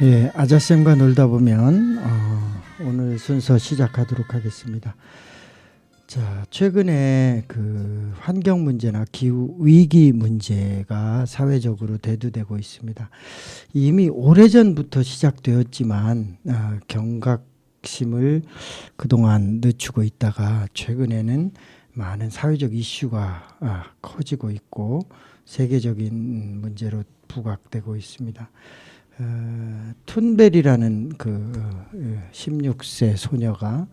예, 아자쌤과 놀다 보면 오늘 순서 시작하도록 하겠습니다. 자, 최근에 그 환경 문제나 기후 위기 문제가 사회적으로 대두되고 있습니다. 이미 오래전부터 시작되었지만 경각심을 그동안 늦추고 있다가 최근에는 많은 사회적 이슈가 커지고 있고 세계적인 문제로 부각되고 있습니다. 툰베리라는 그 16세 소녀가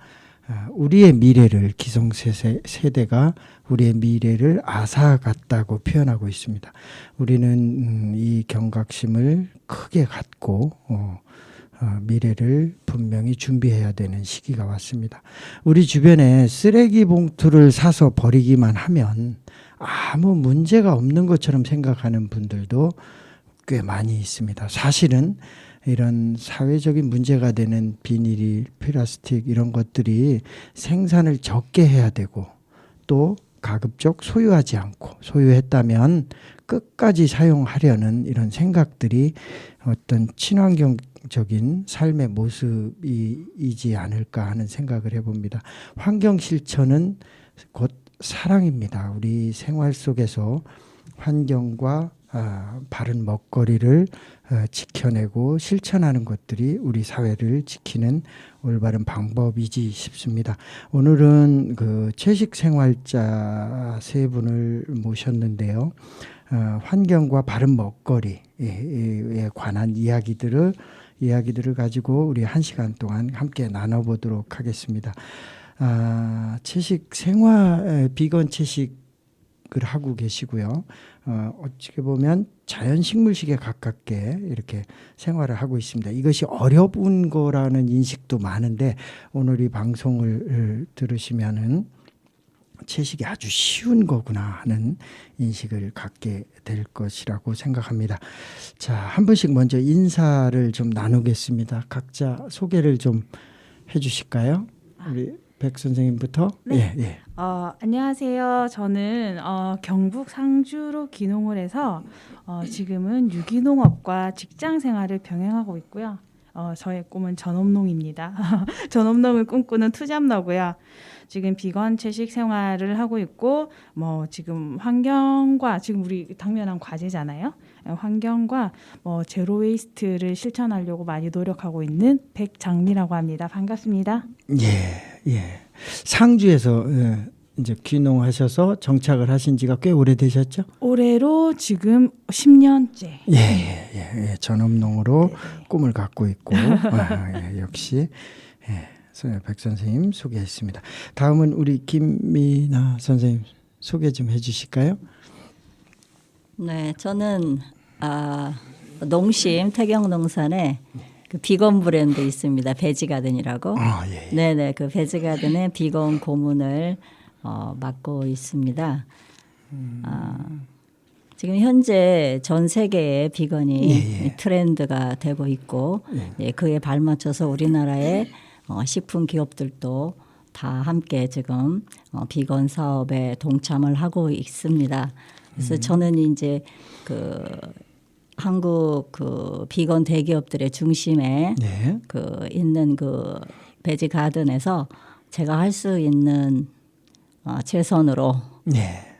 우리의 미래를 기성세대가 우리의 미래를 아사 같다고 표현하고 있습니다. 우리는 이 경각심을 크게 갖고 미래를 분명히 준비해야 되는 시기가 왔습니다. 우리 주변에 쓰레기 봉투를 사서 버리기만 하면 아무 문제가 없는 것처럼 생각하는 분들도 꽤 많이 있습니다. 사실은 이런 사회적인 문제가 되는 비닐, 플라스틱 이런 것들이 생산을 적게 해야 되고 또 가급적 소유하지 않고 소유했다면 끝까지 사용하려는 이런 생각들이 어떤 친환경적인 삶의 모습이지 않을까 하는 생각을 해봅니다. 환경 실천은 곧 사랑입니다. 우리 생활 속에서 환경과 바른 먹거리를 지켜내고 실천하는 것들이 우리 사회를 지키는 올바른 방법이지 싶습니다. 오늘은 그 채식생활자 세 분을 모셨는데요. 환경과 바른 먹거리에 관한 이야기들을 가지고 우리 1시간 동안 함께 나눠보도록 하겠습니다. 채식생활, 비건 채식 을 하고 계시고요. 어떻게 보면 자연식물식에 가깝게 이렇게 생활을 하고 있습니다. 이것이 어려운 거라는 인식도 많은데 오늘 이 방송을 들으시면은 채식이 아주 쉬운 거구나 하는 인식을 갖게 될 것이라고 생각합니다. 자, 한 분씩 먼저 인사를 좀 나누겠습니다. 각자 소개를 좀 해주실까요? 우리 백 선생님부터. 네. 예. 안녕하세요. 저는 경북 상주로 귀농을 해서 지금은 유기농업과 직장 생활을 병행하고 있고요. 저의 꿈은 전업농입니다. 전업농을 꿈꾸는 투잡러고요. 지금 비건 채식 생활을 하고 있고 지금 환경과 지금 우리 당면한 과제잖아요. 환경과 제로 웨이스트를 실천하려고 많이 노력하고 있는 백장미라고 합니다. 반갑습니다. 예. 상주에서 이제 귀농하셔서 정착을 하신 지가 꽤 오래되셨죠? 올해로 지금 10년째. 예. 전업농으로 네네. 꿈을 갖고 있고 역시 백 선생님 소개했습니다. 다음은 우리 김미나 선생님 소개 좀 해주실까요? 네, 저는 농심 태경농산에 그 비건 브랜드 있습니다. 베지가든이라고. 예. 네네, 그 베지가든의 비건 고문을 맡고 있습니다. 지금 현재 전 세계에 비건이 트렌드가 되고 있고 그에 발맞춰서 우리나라의 식품 기업들도 다 함께 지금 비건 사업에 동참을 하고 있습니다. 그래서 저는 이제 그 한국 그 비건 대기업들의 중심에 그 있는 그 베지 가든에서 제가 할 수 있는 최선으로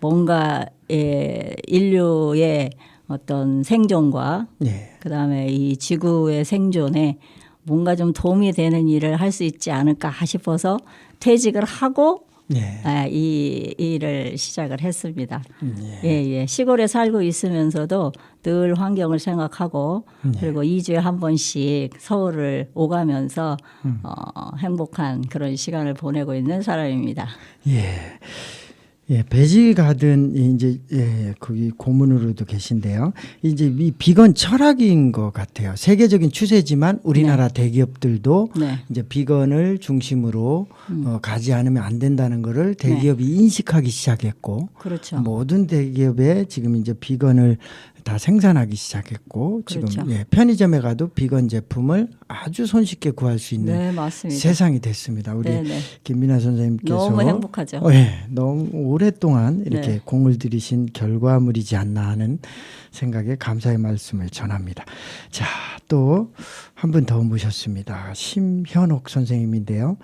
뭔가 인류의 어떤 생존과 그다음에 이 지구의 생존에 뭔가 좀 도움이 되는 일을 할 수 있지 않을까 싶어서 퇴직을 하고 이 일을 시작을 했습니다. 시골에 살고 있으면서도 늘 환경을 생각하고 그리고 2주에 한 번씩 서울을 오가면서 행복한 그런 시간을 보내고 있는 사람입니다. 베지 가든 이제 거기 고문으로도 계신데요. 이제 이 비건 철학인 것 같아요. 세계적인 추세지만 우리나라 대기업들도 이제 비건을 중심으로 가지 않으면 안 된다는 거를 대기업이 인식하기 시작했고, 그렇죠. 모든 대기업에 지금 이제 비건을 다 생산하기 시작했고, 그렇죠. 지금 편의점에 가도 비건 제품을 아주 손쉽게 구할 수 있는 세상이 됐습니다. 우리 김민아 선생님께서 너무 행복하죠. 너무 오랫동안 이렇게 공을 들이신 결과물이지 않나 하는 생각에 감사의 말씀을 전합니다. 자, 또 한 분 더 모셨습니다. 심현옥 선생님인데요.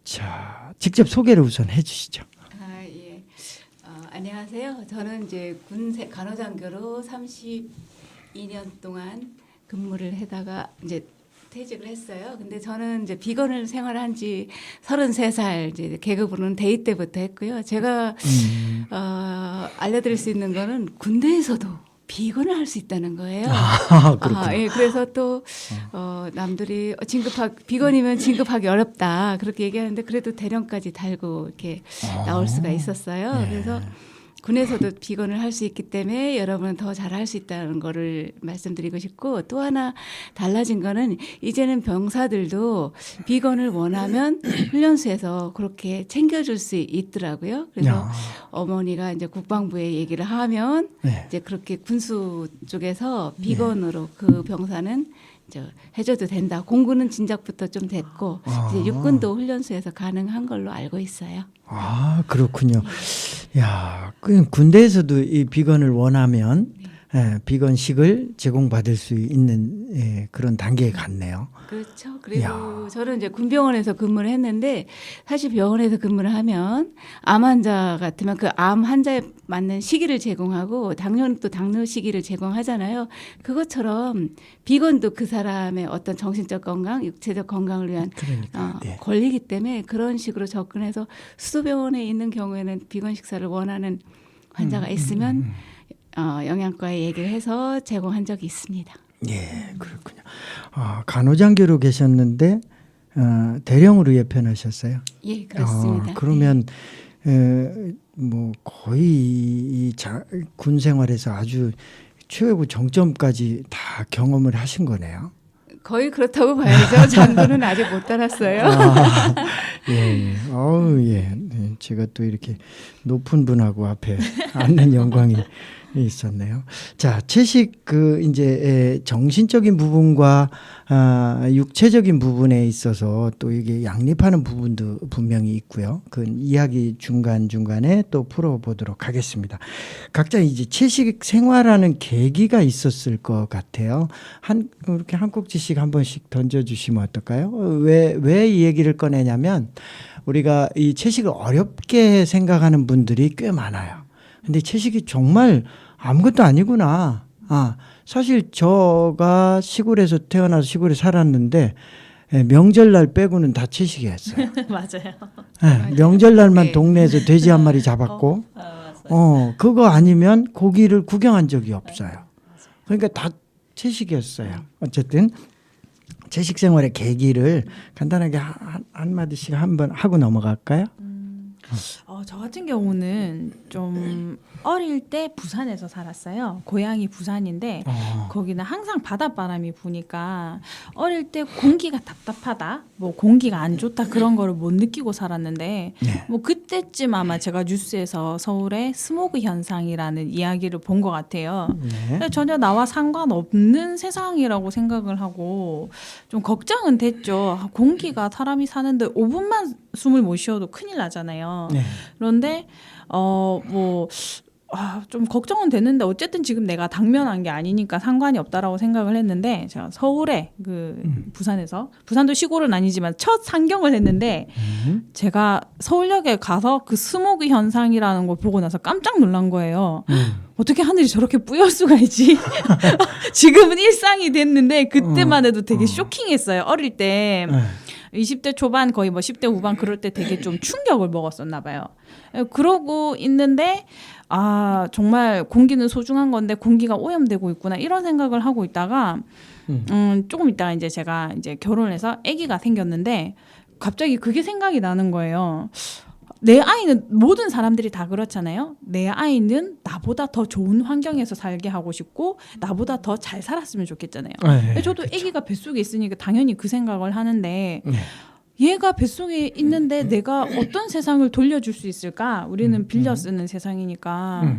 자, 직접 소개를 우선 해주시죠. 예. 안녕하세요. 저는 이제 간호장교로 32년 동안 근무를 하다가 이제 퇴직을 했어요. 근데 저는 이제 비건을 생활한 지 33살 이제 계급으로는 대위 때부터 했고요. 제가 알려드릴 수 있는 거는 군대에서도 비건을 할 수 있다는 거예요. 그렇군요. 예, 그래서 또 남들이 비건이면 진급하기 어렵다 그렇게 얘기하는데 그래도 대령까지 달고 이렇게 나올 수가 있었어요. 예. 그래서 군에서도 비건을 할 수 있기 때문에 여러분은 더 잘할 수 있다는 거를 말씀드리고 싶고 또 하나 달라진 거는 이제는 병사들도 비건을 원하면 훈련소에서 그렇게 챙겨줄 수 있더라고요. 그래서 야. 어머니가 이제 국방부에 얘기를 하면 네. 이제 그렇게 군수 쪽에서 비건으로 그 병사는 해줘도 된다. 공군은 진작부터 좀 됐고 이제 육군도 훈련소에서 가능한 걸로 알고 있어요. 아, 그렇군요. 야, 그 군대에서도 이 비건을 원하면 비건식을 제공받을 수 있는 그런 단계에 갔네요. 그렇죠. 그리고 야. 저는 이제 군병원에서 근무를 했는데 사실 병원에서 근무를 하면 암 환자 같으면 그 암 환자에 맞는 시기를 제공하고 당뇨는 또 당뇨 시기를 제공하잖아요. 그것처럼 비건도 그 사람의 어떤 정신적 건강, 육체적 건강을 위한 그러니까 네. 권리이기 때문에 그런 식으로 접근해서 수도병원에 있는 경우에는 비건 식사를 원하는 환자가 있으면 영양과에 얘기를 해서 제공한 적이 있습니다. 예, 그렇군요. 간호장교로 계셨는데 대령으로 예편하셨어요. 예, 그렇습니다. 그러면 뭐 거의 군 생활에서 아주 최고 정점까지 다 경험을 하신 거네요. 거의 그렇다고 봐야죠. 장군은 아직 못 달았어요. 예, 예. 네, 제가 또 이렇게 높은 분하고 앞에 앉는 영광이 있었네요. 자, 채식 이제 정신적인 부분과 육체적인 부분에 있어서 또 이게 양립하는 부분도 분명히 있고요. 그 이야기 중간중간에 또 풀어보도록 하겠습니다. 각자 이제 채식 생활하는 계기가 있었을 것 같아요. 이렇게 한 꼭지씩 한 번씩 던져주시면 어떨까요? 왜 이 얘기를 꺼내냐면 우리가 이 채식을 어렵게 생각하는 분들이 꽤 많아요. 근데 채식이 정말 아무것도 아니구나. 사실 저가 시골에서 태어나서 시골에 살았는데 명절날 빼고는 다 채식이었어요. 맞아요. 명절날만 네. 동네에서 돼지 한 마리 잡았고, 그거 아니면 고기를 구경한 적이 없어요. 그러니까 다 채식이었어요. 어쨌든 채식 생활의 계기를 간단하게 한 마디씩 한번 하고 넘어갈까요? 저 같은 경우는 좀 어릴 때 부산에서 살았어요. 고향이 부산인데 거기는 항상 바닷바람이 부니까 어릴 때 공기가 답답하다, 뭐 공기가 안 좋다 그런 거를 못 느끼고 살았는데 네. 뭐 그때쯤 아마 제가 뉴스에서 서울의 스모그 현상이라는 이야기를 본 것 같아요. 네. 근데 전혀 나와 상관없는 세상이라고 생각을 하고 좀 걱정은 됐죠. 공기가 사람이 사는데 5분만 숨을 못 쉬어도 큰일 나잖아요. 네. 그런데 좀 걱정은 됐는데 어쨌든 지금 내가 당면한 게 아니니까 상관이 없다라고 생각을 했는데 제가 서울에 부산도 시골은 아니지만 첫 상경을 했는데 제가 서울역에 가서 그 스모그 현상이라는 걸 보고 나서 깜짝 놀란 거예요. 어떻게 하늘이 저렇게 뿌열 수가 있지? 지금은 일상이 됐는데 그때만 해도 되게 쇼킹했어요. 어릴 때 20대 초반 거의 뭐 10대 후반 그럴 때 되게 좀 충격을 먹었었나 봐요. 그러고 있는데 정말 공기는 소중한 건데 공기가 오염되고 있구나 이런 생각을 하고 있다가 조금 있다가 이제 제가 이제 결혼해서 아기가 생겼는데 갑자기 그게 생각이 나는 거예요. 내 아이는 모든 사람들이 다 그렇잖아요. 내 아이는 나보다 더 좋은 환경에서 살게 하고 싶고 나보다 더 잘 살았으면 좋겠잖아요. 네, 저도 그렇죠. 아기가 뱃속에 있으니까 당연히 그 생각을 하는데 네. 얘가 뱃속에 있는데 내가 어떤 세상을 돌려줄 수 있을까? 우리는 빌려 쓰는 세상이니까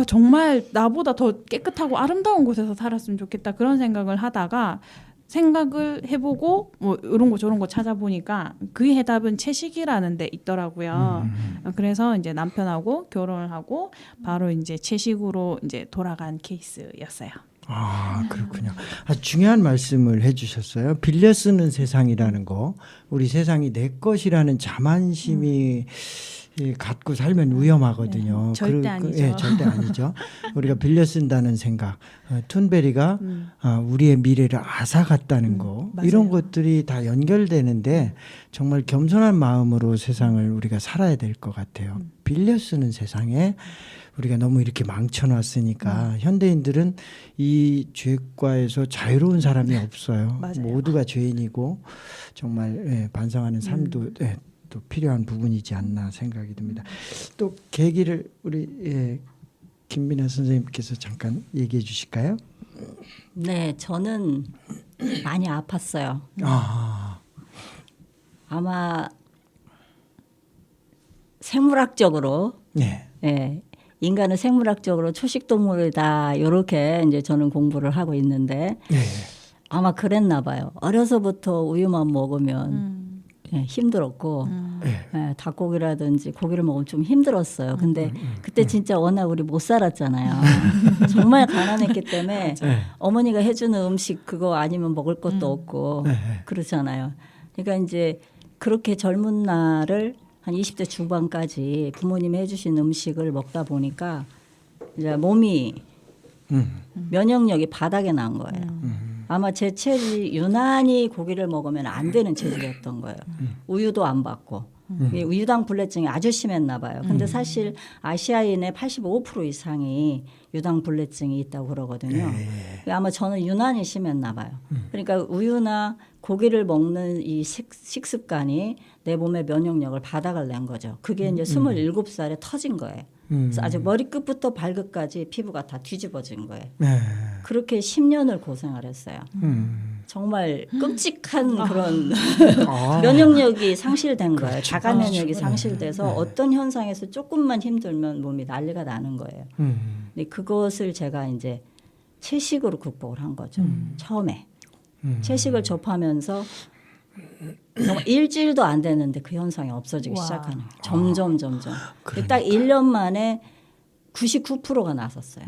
정말 나보다 더 깨끗하고 아름다운 곳에서 살았으면 좋겠다 그런 생각을 하다가 생각을 해보고 뭐 이런 거 저런 거 찾아보니까 그 해답은 채식이라는 데 있더라고요. 그래서 이제 남편하고 결혼을 하고 바로 이제 채식으로 이제 돌아간 케이스였어요. 아, 그렇군요. 아주 중요한 말씀을 해주셨어요. 빌려 쓰는 세상이라는 거, 우리 세상이 내 것이라는 자만심이 갖고 살면 위험하거든요. 절대 아니죠. 예, 절대 아니죠. 우리가 빌려 쓴다는 생각, 툰베리가 우리의 미래를 앗아갔다는 거, 맞아요. 이런 것들이 다 연결되는데 정말 겸손한 마음으로 세상을 우리가 살아야 될 것 같아요. 빌려 쓰는 세상에 우리가 너무 이렇게 망쳐놨으니까 현대인들은 이 죄과에서 자유로운 사람이 없어요. 맞아요. 모두가 죄인이고 정말 반성하는 삶도 또 필요한 부분이지 않나 생각이 듭니다. 또 계기를 우리 김민아 선생님께서 잠깐 얘기해 주실까요? 네, 저는 많이 아팠어요. 아, 아마 생물학적으로 네. 예, 인간은 생물학적으로 초식 동물이다 이렇게 이제 저는 공부를 하고 있는데 네. 아마 그랬나 봐요. 어려서부터 우유만 먹으면 예, 힘들었고 네. 예, 닭고기라든지 고기를 먹으면 좀 힘들었어요. 근데 그때 진짜 워낙 우리 못 살았잖아요. 정말 가난했기 때문에 네. 어머니가 해주는 음식 그거 아니면 먹을 것도 없고 네. 그렇잖아요. 그러니까 이제 그렇게 젊은 날을 한 20대 중반까지 부모님이 해주신 음식을 먹다 보니까 이제 몸이 면역력이 바닥에 난 거예요. 아마 제 체질이 유난히 고기를 먹으면 안 되는 체질이었던 거예요. 우유도 안 받고. 이게 유당 불내증이 아주 심했나 봐요. 근데 사실 아시아인의 85% 이상이 유당 불내증이 있다고 그러거든요. 아마 저는 유난히 심했나 봐요. 그러니까 우유나 고기를 먹는 이 식습관이 내 몸의 면역력을 바닥을 낸 거죠. 그게 이제 27살에 터진 거예요. 그래서 아주 머리끝부터 발끝까지 피부가 다 뒤집어진 거예요. 네. 그렇게 10년을 고생을 했어요. 정말 끔찍한 그런 아. 면역력이 상실된 거예요. 그렇죠. 자가 면역이 그렇죠. 상실돼서 네. 어떤 현상에서 조금만 힘들면 몸이 난리가 나는 거예요. 근데 그것을 제가 이제 채식으로 극복을 한 거죠. 처음에 채식을 접하면서 정말 일주일도 안 됐는데 그 현상이 없어지기 와. 시작하는 거예요. 점점. 그러니까. 딱 1년 만에 99%가 나섰어요.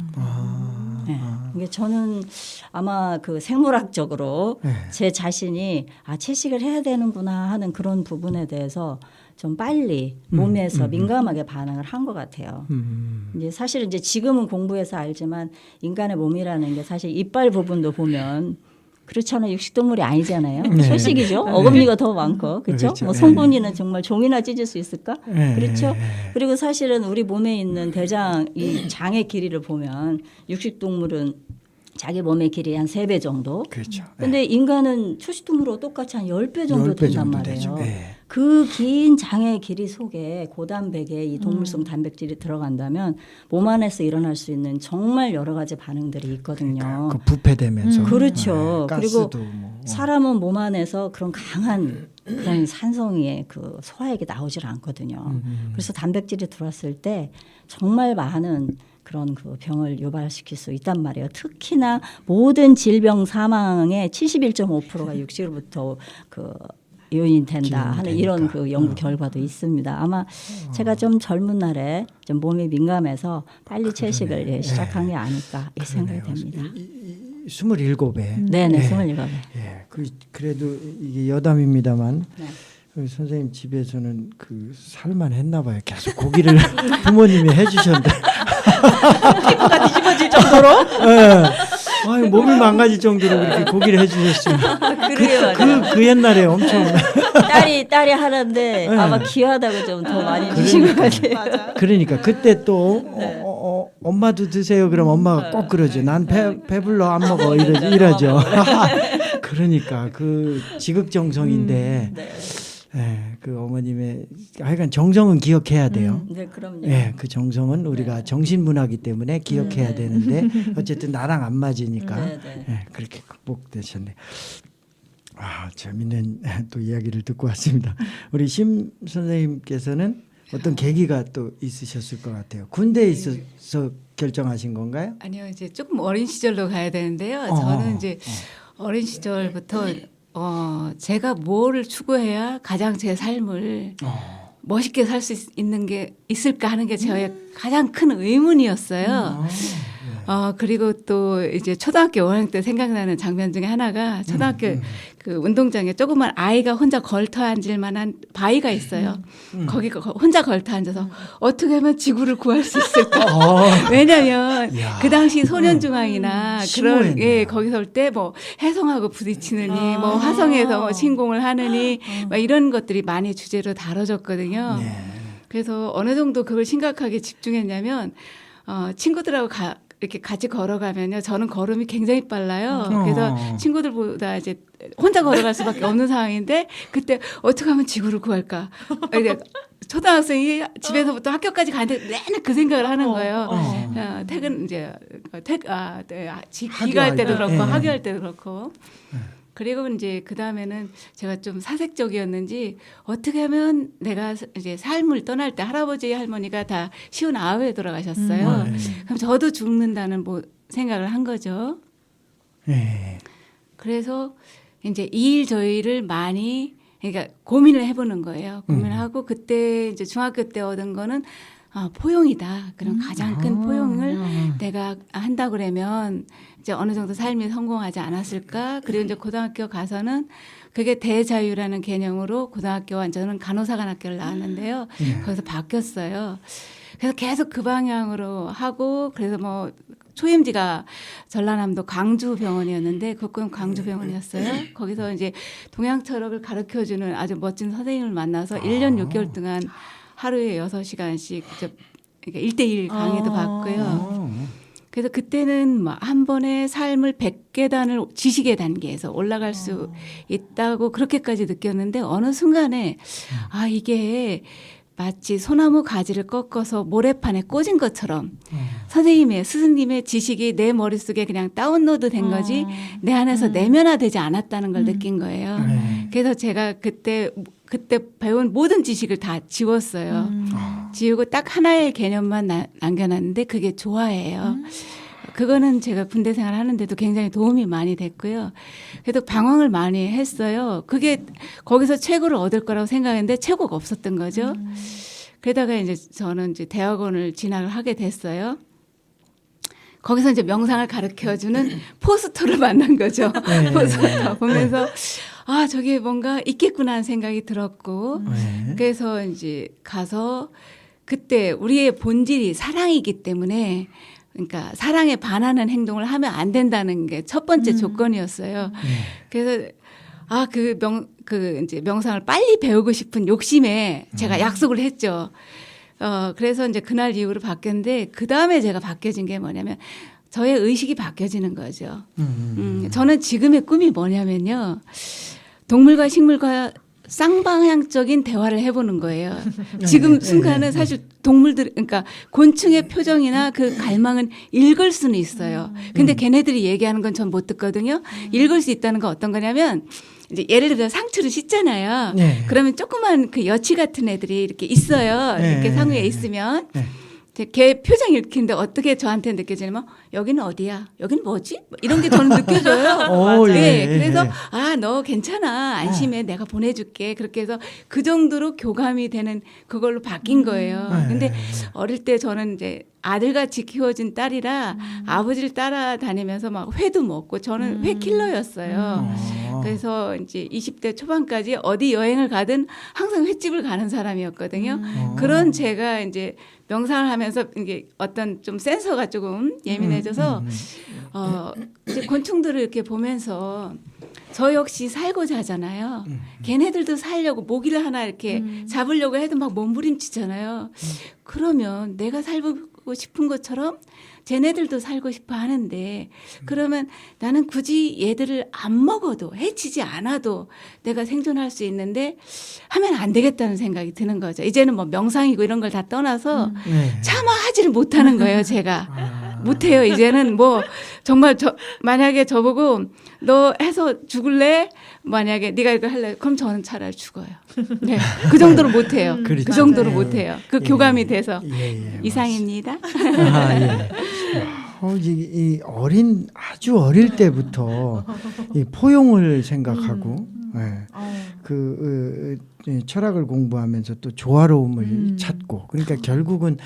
네. 이게 저는 아마 그 생물학적으로 네. 제 자신이 채식을 해야 되는구나 하는 그런 부분에 대해서 좀 빨리 몸에서 민감하게 반응을 한 것 같아요. 이제 사실 이제 지금은 공부해서 알지만 인간의 몸이라는 게 사실 이빨 부분도 보면 그렇잖아요. 육식동물이 아니잖아요. 네. 초식이죠. 어금니가 더 많고 그렇죠. 그렇죠. 뭐 네. 송곳니는 정말 종이나 찢을 수 있을까? 네. 그렇죠. 그리고 사실은 우리 몸에 있는 대장 이 장의 길이를 보면 육식동물은 자기 몸의 길이 한 3배 정도. 그렇죠. 근데 인간은 초식동물하고 똑같이 한 10배 정도 10배 된단 정도 말이에요. 되죠. 네. 그 긴 장의 길이 속에 고단백의 이 동물성 단백질이 들어간다면 몸 안에서 일어날 수 있는 정말 여러 가지 반응들이 있거든요. 그 부패되면서 그렇죠. 네, 그리고 가스도 뭐. 사람은 몸 안에서 그런 강한 그런 산성의 그 소화액이 나오질 않거든요. 그래서 단백질이 들어왔을 때 정말 많은 그런 그 병을 유발시킬 수 있단 말이에요. 특히나 모든 질병 사망의 71.5%가 육식으로부터 그 요인이 된다 하는 이런 그 연구 결과도 있습니다. 아마 제가 좀 젊은 날에 좀 몸이 민감해서 빨리 채식을 시작한 게 아닐까 이 생각이 됩니다. 27에. 네네, 27에. 예, 그래도 이게 여담입니다만 네. 그 선생님 집에서는 그 살만 했나 봐요. 계속 고기를 부모님이 해주셨는데 피부가 뒤집어질 정도로. 예. 아유, 몸이 망가질 정도로 그렇게 고기를 해주셨으면 그래요. 그 옛날에 엄청 딸이 하는데 아마 귀하다고 좀 더 많이 주신 것 같아요. 맞아. 그러니까 그때 또 엄마도 드세요. 그럼 엄마가 꼭 그러죠. 난 배불러 안 먹어 이러죠. 그러니까 그 지극정성인데 예, 그 어머님의 하여간 정성은 기억해야 돼요. 네, 그럼요. 예, 그 정성은 우리가 정신문화기 때문에 기억해야 되는데 어쨌든 나랑 안 맞으니까 네. 예, 그렇게 극복되셨네. 아, 재밌는 또 이야기를 듣고 왔습니다. 우리 심 선생님께서는 어떤 계기가 또 있으셨을 것 같아요. 군대에 있어서 결정하신 건가요? 아니요, 이제 조금 어린 시절로 가야 되는데요. 저는 이제 어린 시절부터 제가 뭐를 추구해야 가장 제 삶을 멋있게 살 수 있는 게 있을까 하는 게 저의 가장 큰 의문이었어요. 그리고 또 이제 초등학교 5학년 때 생각나는 장면 중에 하나가 초등학교 그 운동장에 조그만 아이가 혼자 걸터 앉을 만한 바위가 있어요. 거기 혼자 걸터 앉아서 어떻게 하면 지구를 구할 수 있을까? 왜냐면 야. 그 당시 소년중앙이나 그런 심오했네요. 거기서 올 때 뭐 해성하고 부딪히느니 뭐 화성에서 뭐 침공을 하느니 막 이런 것들이 많이 주제로 다뤄졌거든요. 네. 그래서 어느 정도 그걸 심각하게 집중했냐면 친구들하고 이렇게 같이 걸어가면요. 저는 걸음이 굉장히 빨라요. 그래서 친구들보다 이제 혼자 걸어갈 수밖에 없는 상황인데 그때 어떻게 하면 지구를 구할까? 초등학생이 집에서부터 학교까지 가는데 내내 그 생각을 하는 거예요. 퇴근 이제 귀가할 때도 그렇고 학교할 때도 그렇고. 그리고 이제 그 다음에는 제가 좀 사색적이었는지 어떻게 하면 내가 이제 삶을 떠날 때 할아버지 할머니가 다 59에 돌아가셨어요. 그럼 저도 죽는다는 뭐 생각을 한 거죠. 네. 그래서 이제 이 일 저 일을 많이 그러니까 고민을 해보는 거예요. 고민하고 그때 이제 중학교 때 얻은 거는 포용이다. 그럼 가장 큰 포용을 내가 한다 그러면 이제 어느 정도 삶이 성공하지 않았을까? 그리고 이제 고등학교 가서는 그게 대자유라는 개념으로 고등학교 저는 간호사관학교를 나왔는데요. 거기서 바뀌었어요. 그래서 계속 그 방향으로 하고 그래서 뭐 초임지가 전라남도 광주병원이었는데 그건 광주병원이었어요. 거기서 이제 동양철학을 가르쳐주는 아주 멋진 선생님을 만나서 1년 6개월 동안 하루에 6시간씩 그러니까 1대1 강의도 받고요. 그래서 그때는 한 번에 삶을 100계단을 지식의 단계에서 올라갈 수 있다고 그렇게까지 느꼈는데 어느 순간에 이게 마치 소나무 가지를 꺾어서 모래판에 꽂은 것처럼 선생님의 스승님의 지식이 내 머릿속에 그냥 다운로드 된 거지 내 안에서 내면화되지 않았다는 걸 느낀 거예요. 그래서 제가 그때 배운 모든 지식을 다 지웠어요. 지우고 딱 하나의 개념만 남겨놨는데 그게 조화예요. 그거는 제가 군대 생활 하는데도 굉장히 도움이 많이 됐고요. 그래도 방황을 많이 했어요. 그게 거기서 최고를 얻을 거라고 생각했는데 최고가 없었던 거죠. 그러다가 이제 저는 이제 대학원을 진학을 하게 됐어요. 거기서 이제 명상을 가르쳐주는 포스터를 만난 거죠. 포스터 보면서 저게 뭔가 있겠구나 하는 생각이 들었고 그래서 이제 가서 그때 우리의 본질이 사랑이기 때문에 그러니까 사랑에 반하는 행동을 하면 안 된다는 게 첫 번째 조건이었어요. 그래서 이제 명상을 빨리 배우고 싶은 욕심에 제가 약속을 했죠. 그래서 이제 그날 이후로 바뀌었는데 그 다음에 제가 바뀌어진 게 뭐냐면 저의 의식이 바뀌어지는 거죠. 저는 지금의 꿈이 뭐냐면요. 동물과 식물과 쌍방향적인 대화를 해보는 거예요. 지금 순간은 사실 동물들, 그러니까 곤충의 표정이나 그 갈망은 읽을 수는 있어요. 근데 걔네들이 얘기하는 건 전 못 듣거든요. 읽을 수 있다는 건 어떤 거냐면 이제 예를 들어 상추를 씻잖아요. 그러면 조그만 그 여치 같은 애들이 이렇게 있어요. 이렇게 상위에 있으면. 걔 표정 읽히는데 어떻게 저한테 느껴지냐면 여기는 어디야? 여기는 뭐지? 이런 게 저는 느껴져요. 그래서 너 괜찮아. 안심해. 내가 보내줄게. 그렇게 해서 그 정도로 교감이 되는 그걸로 바뀐 거예요. 근데 어릴 때 저는 이제 아들같이 키워진 딸이라 아버지를 따라다니면서 막 회도 먹고 저는 회 킬러였어요. 그래서 이제 20대 초반까지 어디 여행을 가든 항상 횟집을 가는 사람이었거든요. 그런 제가 이제 명상을 하면서 이게 어떤 좀 센서가 조금 예민해져서 이제 곤충들을 이렇게 보면서 저 역시 살고자 하잖아요. 걔네들도 살려고 모기를 하나 이렇게 잡으려고 해도 막 몸부림치잖아요. 그러면 내가 살고 싶은 것처럼 쟤네들도 살고 싶어 하는데 그러면 나는 굳이 얘들을 안 먹어도 해치지 않아도 내가 생존할 수 있는데 하면 안 되겠다는 생각이 드는 거죠. 이제는 뭐 명상이고 이런 걸 다 떠나서 차마 하지를 못하는 거예요. 제가 못해요. 이제는 뭐 정말 만약에 저보고 너 해서 죽을래? 만약에 네가 이거 할래? 그럼 저는 차라리 죽어요. 네, 그 정도로 못해요. 그렇죠. 그 정도로 못해요. 그 교감이 돼서 예, 이상입니다. 이 아주 어릴 때부터 이 포용을 생각하고 철학을 공부하면서 또 조화로움을 찾고 그러니까 결국은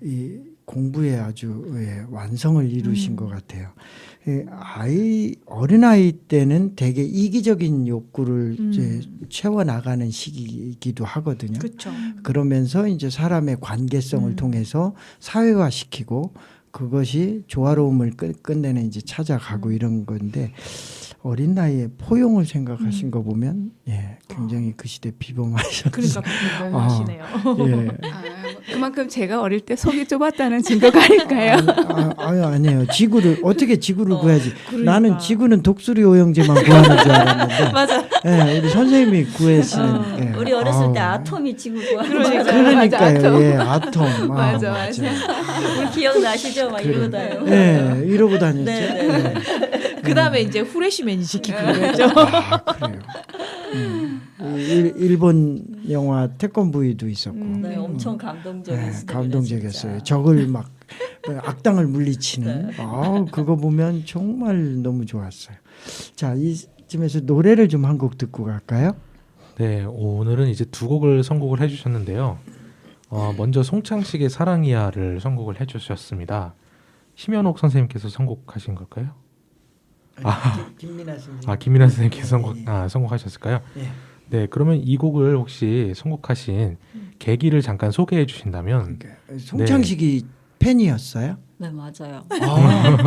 이 공부에 아주 완성을 이루신 것 같아요. 어린아이 때는 되게 이기적인 욕구를 이제 채워나가는 시기이기도 하거든요. 그렇죠. 그러면서 이제 사람의 관계성을 통해서 사회화시키고 그것이 조화로움을 끝내는 이제 찾아가고 이런 건데 어린 나이에 포용을 생각하신 거 보면 굉장히 그 시대 비범하셨어요. 그러니까 비범하시네요. 그만큼 제가 어릴 때 속이 좁았다는 증거가 아닐까요? 아니에요. 지구를 어떻게 지구를 구해야지. 그러니까. 나는 지구는 독수리 오형제만 구하는 줄 알았는데. 맞아. 우리 선생님이 구했으면. 우리 어렸을 때 아톰이 지구 구하는 그러니까요. 아톰. 맞아. 우리 기억나시죠? 막 이러고 다녀요. 네, 이러고 다녔죠. 네. 그 다음에 이제 후레쉬맨이 지키고 그랬죠. 그래요. 일본 영화 태권브이도 있었고. 네, 엄청 감동적이었어요. 감동적이었어요. 적을 막 악당을 물리치는. 그거 보면 정말 너무 좋았어요. 자, 이쯤에서 노래를 좀 한 곡 듣고 갈까요? 네, 오늘은 이제 두 곡을 선곡을 해주셨는데요. 먼저 송창식의 사랑이야를 선곡을 해주셨습니다. 심연옥 선생님께서 선곡하신 걸까요? 김민아 선생님. 김민아 선생님께서 선곡하셨을까요? 네. 네, 그러면 이 곡을 혹시 선곡하신 계기를 잠깐 소개해 주신다면. 송창식이 팬이었어요? 네, 맞아요.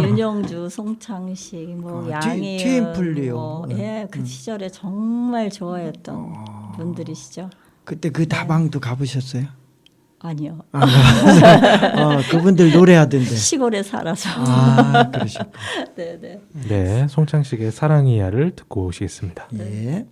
윤영주, 송창식, 양희은, TM플리오. 그 시절에 정말 좋아했던 분들이시죠. 그때 그 다방도 가보셨어요? 아니요. 그분들 노래하던데. 시골에 살아서. 그러셨구나. 네네. 네, 송창식의 사랑이야를 듣고 오시겠습니다. 예.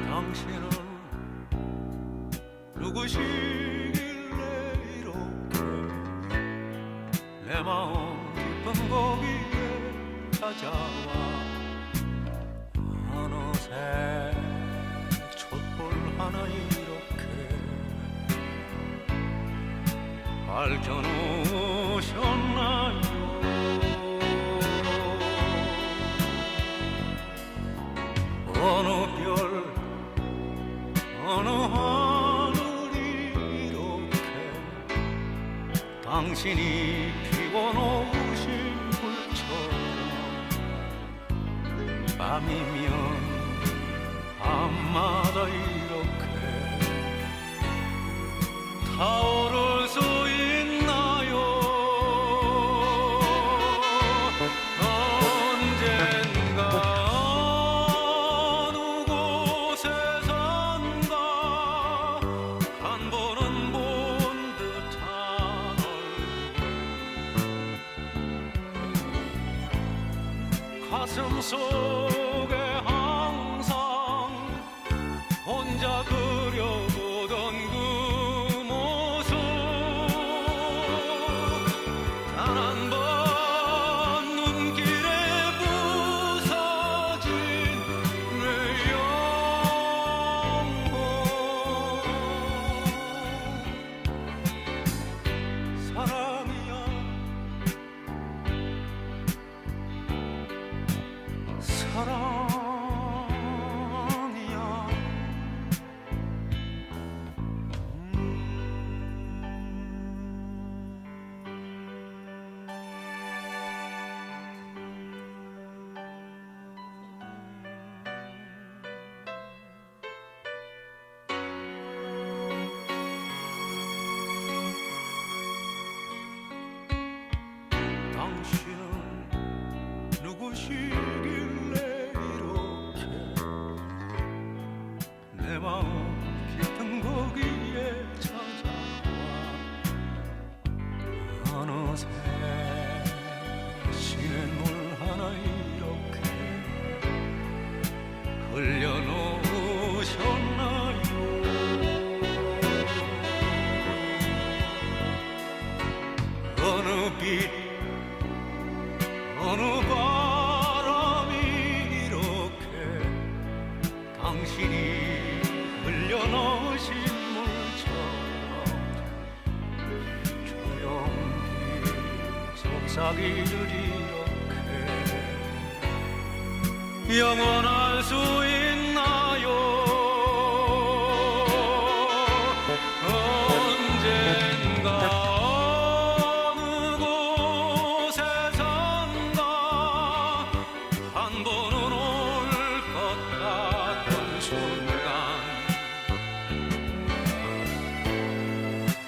당신은 누구시길래 이렇게 내 마음 깊은 거기에 찾아와 어느새 촛불 하나 이렇게 밝혀놓으셨나요? 어느 별 어느 하늘이 이렇게 당신이 피워놓으신 불처럼 밤이면 밤마다 이렇게 타오를 수 있나요? 언젠가 가슴 속에 항상 혼자 그려보던 그 모습 단 한 번 눈길에 부서진 내 영혼 사랑이야 사랑이야 당신은 누구시길래 이렇게 내 마음 깊은 거기에 찾아와 어느새 시냇물 하나 이렇게 흘려놓으셨나요? 어느 빛 어느 바람이 이렇게 잎사귀를 이렇게 영원할 수 있나요? 언젠가 어느 곳에선가 한 번은 올 것 같던 순간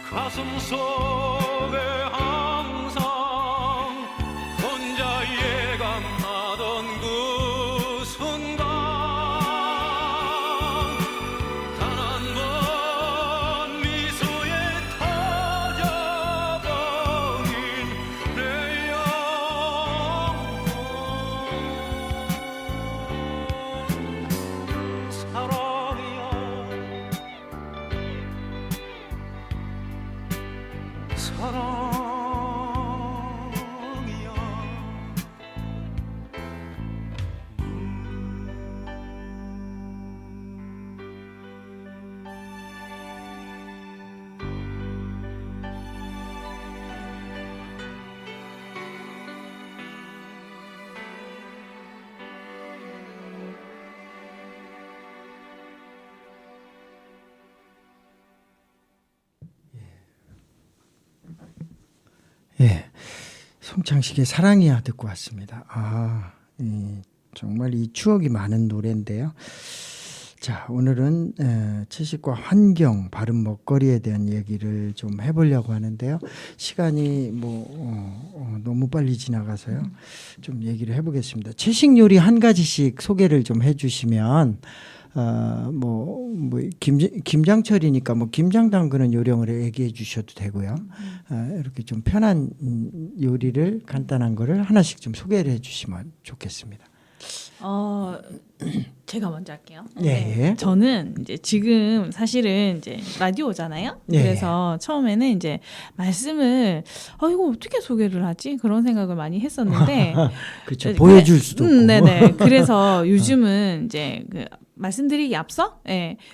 가슴 속에 항상 혼자 예감나던 그 순간 단 한 번 미소에 터져버린 내 영혼 사랑이야 사랑이야 예, 송창식의 사랑이야 듣고 왔습니다. 정말 이 추억이 많은 노래인데요. 자, 오늘은 채식과 환경, 바른 먹거리에 대한 얘기를 좀 해보려고 하는데요. 시간이 너무 빨리 지나가서요. 좀 얘기를 해보겠습니다. 채식 요리 한 가지씩 소개를 좀 해주시면 김장철이니까 김장 담그는 요령을 얘기해 주셔도 되고요. 이렇게 좀 편한 요리를 간단한 거를 하나씩 좀 소개를 해주시면 좋겠습니다. 제가 먼저 할게요. 네. 저는 이제 지금 사실은 이제 라디오잖아요. 네. 그래서 처음에는 이제 말씀을 이거 어떻게 소개를 하지? 그런 생각을 많이 했었는데 그렇죠. 보여줄 수도 없고. 네네. 그래서 요즘은 이제 말씀드리기 앞서,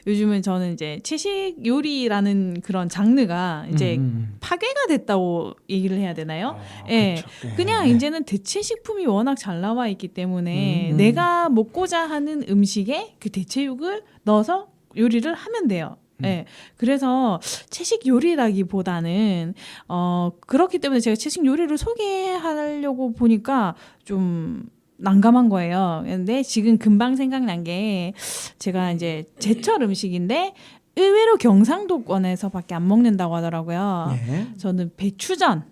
요즘은 저는 이제 채식 요리라는 그런 장르가 이제 파괴가 됐다고 얘기를 해야 되나요? 그렇죠. 그냥 이제는 대체 식품이 워낙 잘 나와 있기 때문에 내가 먹고자 하는 음식에 그 대체육을 넣어서 요리를 하면 돼요. 그래서 채식 요리라기보다는 그렇기 때문에 제가 채식 요리를 소개하려고 보니까 좀 난감한 거예요. 근데 지금 금방 생각난 게 제가 이제 제철 음식인데 의외로 경상도권에서밖에 안 먹는다고 하더라고요. 저는 배추전.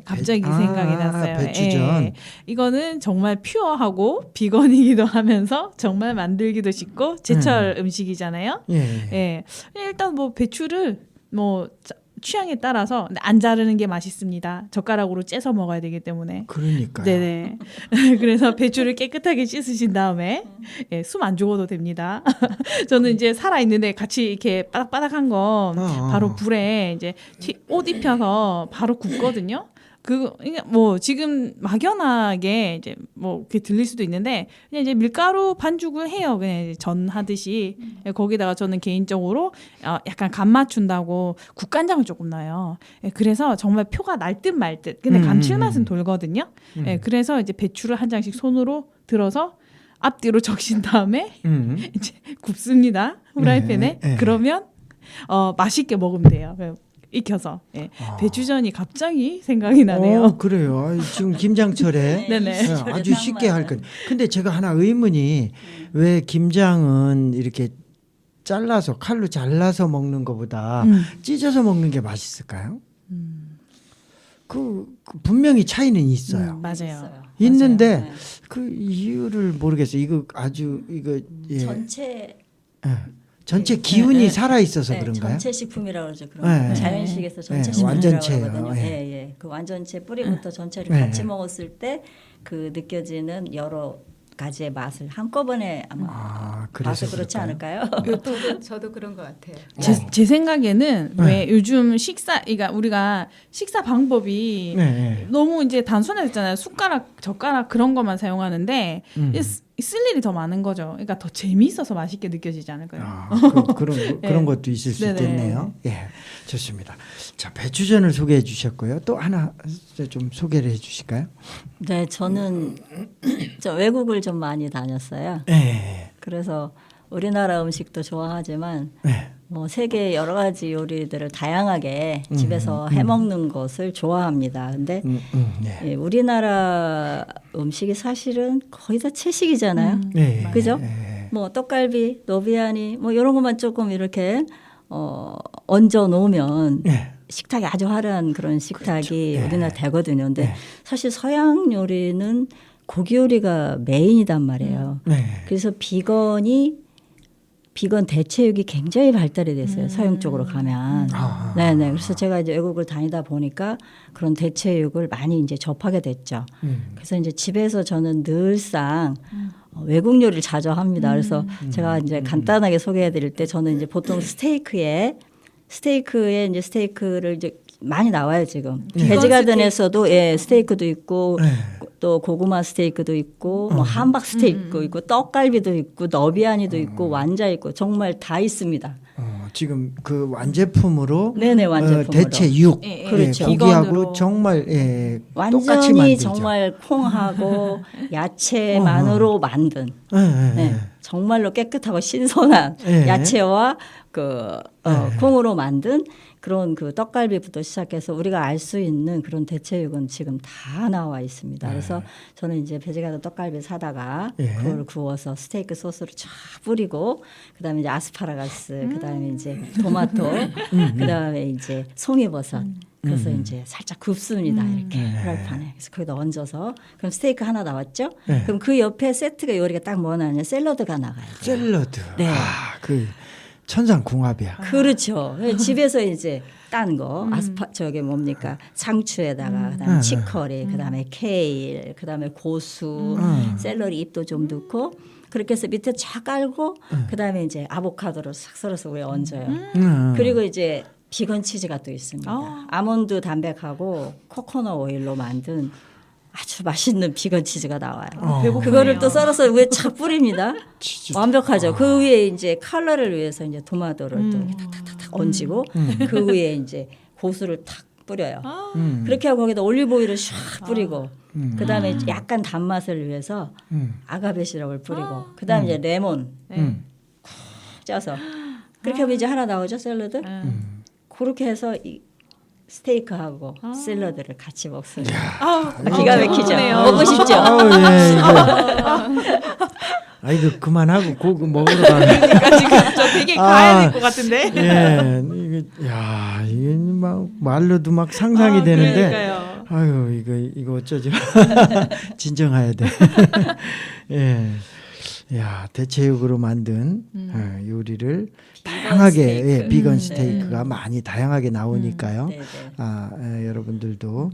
갑자기 생각이 났어요. 배추전. 이거는 정말 퓨어하고 비건이기도 하면서 정말 만들기도 쉽고 제철 음식이잖아요. 일단 배추를 취향에 따라서 근데 안 자르는 게 맛있습니다. 젓가락으로 째서 먹어야 되기 때문에. 그러니까요. 네네. 그래서 배추를 깨끗하게 씻으신 다음에 숨 안 죽어도 됩니다. 저는 이제 살아 있는데 같이 이렇게 바닥바닥한 거 바로 불에 이제 옷 입혀서 바로 굽거든요. 지금 막연하게 이제 이렇게 들릴 수도 있는데 그냥 이제 밀가루 반죽을 해요. 그냥 이제 전 하듯이 거기다가 저는 개인적으로 약간 간 맞춘다고 국간장을 조금 넣어요. 그래서 정말 표가 날 듯 말 듯. 근데 감칠맛은 돌거든요. 그래서 이제 배추를 한 장씩 손으로 들어서 앞뒤로 적신 다음에 이제 굽습니다. 후라이팬에. 그러면 맛있게 먹으면 돼요. 익혀서 배추전이 갑자기 생각이 나네요. 그래요. 지금 김장철에 네네. 아주 쉽게 할 건. 근데 제가 하나 의문이 왜 김장은 이렇게 잘라서 칼로 잘라서 먹는 것보다 찢어서 먹는 게 맛있을까요? 그 분명히 차이는 있어요. 맞아요. 있는데 맞아요. 그 이유를 모르겠어요. 이거 전체 기운이 살아 있어서 그런가요? 전체 식품이라고 그러죠. 그런 자연식에서 전체 식품이라고 완전체예요. 하거든요. 그 완전체 뿌리부터 전체를 같이 먹었을 때 그 느껴지는 여러 가지의 맛을 한꺼번에 아마 봐서 그렇지 않을까요? 저도 그런 것 같아요. 제 생각에는 왜 요즘 그러니까 우리가 식사 방법이 너무 이제 단순해졌잖아요. 숟가락, 젓가락 그런 것만 사용하는데 쓸 일이 더 많은 거죠. 그러니까 더 재미있어서 맛있게 느껴지지 않을까요? 아, 그런 네. 것도 있을 수 네네. 있겠네요. 예, 좋습니다. 자, 배추전을 소개해 주셨고요. 또 하나 좀 소개를 해 주실까요? 네, 저는 저 외국을 좀 많이 다녔어요. 예, 그래서 우리나라 음식도 좋아하지만 예, 뭐 세계 여러 가지 요리들을 다양하게 집에서 해 먹는 것을 좋아합니다. 근데 예, 예, 우리나라 음식이 사실은 거의 다 채식이잖아요. 예, 그죠? 예, 뭐 떡갈비, 노비아니 뭐 이런 것만 조금 이렇게 얹어 놓으면 예, 식탁이 아주 화려한 그런 식탁이 그렇죠. 우리나라 되거든요. 근데 예. 사실 서양 요리는 고기 요리가 메인이단 말이에요. 네. 그래서 비건 대체육이 굉장히 발달이 됐어요. 서양 쪽으로 가면. 아. 네네. 그래서 제가 이제 외국을 다니다 보니까 그런 대체육을 많이 이제 접하게 됐죠. 그래서 이제 집에서 저는 늘상 외국 요리를 자주 합니다. 그래서 제가 이제 간단하게 소개해 드릴 때 저는 이제 보통 스테이크에 이제 스테이크를 이제 많이 나와요 지금. 베지가든에서도 예 스테이크도 있고 네. 또 고구마 스테이크도 있고 뭐 함박 스테이크 있고 떡갈비도 있고 너비아니도 있고 완자 있고 정말 다 있습니다. 지금 그 완제품으로 네네, 완제품으로. 대체 육 예, 예. 그렇죠. 고기하고 비건으로. 정말 똑같이 완전히 만들죠. 정말 콩하고 야채만으로 만든 예, 예, 네, 정말로 깨끗하고 신선한 예. 야채와 콩으로 만든 그런 그 떡갈비부터 시작해서 우리가 알 수 있는 그런 대체육은 지금 다 나와 있습니다. 그래서 저는 이제 베지가든 떡갈비 사다가 예. 그걸 구워서 스테이크 소스를 쫙 뿌리고 그다음에 이제 아스파라거스, 그다음에 이제 토마토, 그다음에 이제 송이버섯. 그래서 이제 살짝 굽습니다. 이렇게 프라이팬에. 그래서 거기다 얹어서 그럼 스테이크 하나 나왔죠? 네. 그럼 그 옆에 세트가 요리가 딱 뭐 나냐? 샐러드가 나가요. 샐러드. 네. 그 천상궁합이야. 그렇죠. 집에서 이제 딴 거 저게 뭡니까 상추에다가 그다음에 치커리, 그다음에 케일, 그다음에 고수, 샐러리 잎도 좀 넣고 그렇게 해서 밑에 쫙 깔고 그다음에 이제 아보카도를 싹 썰어서 위에 얹어요. 그리고 이제 비건 치즈가 또 있습니다. 아몬드 담백하고 코코넛 오일로 만든 아주 맛있는 비건 치즈가 나와요. 배고프네요. 그거를 또 썰어서 위에 착 뿌립니다. 치즈. 완벽하죠. 그 위에 이제 컬러를 위해서 이제 토마토를 또 이렇게 탁탁탁 얹고 그 위에 이제 고수를 탁 뿌려요. 그렇게 하고 거기다 올리브 오일을 샥 뿌리고 그다음에 약간 단맛을 위해서 아가베 시럽을 뿌리고 그다음에 이제 레몬 네. 짜서 그렇게 하면 이제 하나 나오죠 샐러드. 그렇게 해서 이 스테이크하고 샐러드를 같이 먹습니다. 기가 막히죠. 배고프네요. 먹고 싶죠. 아우, 예, 이거 그만하고 고기 먹으러 가는. 그러니까 지금 저 되게 가야 될 것 같은데. 예, 이게 막 말로도 막 상상이 되는데. 그러니까요. 아유, 이거 어쩌죠? 진정해야 돼. 예. 야, 대체육으로 만든 요리를 다양하게 스테이크. 예, 비건 스테이크가 많이 다양하게 나오니까요. 네, 네. 여러분들도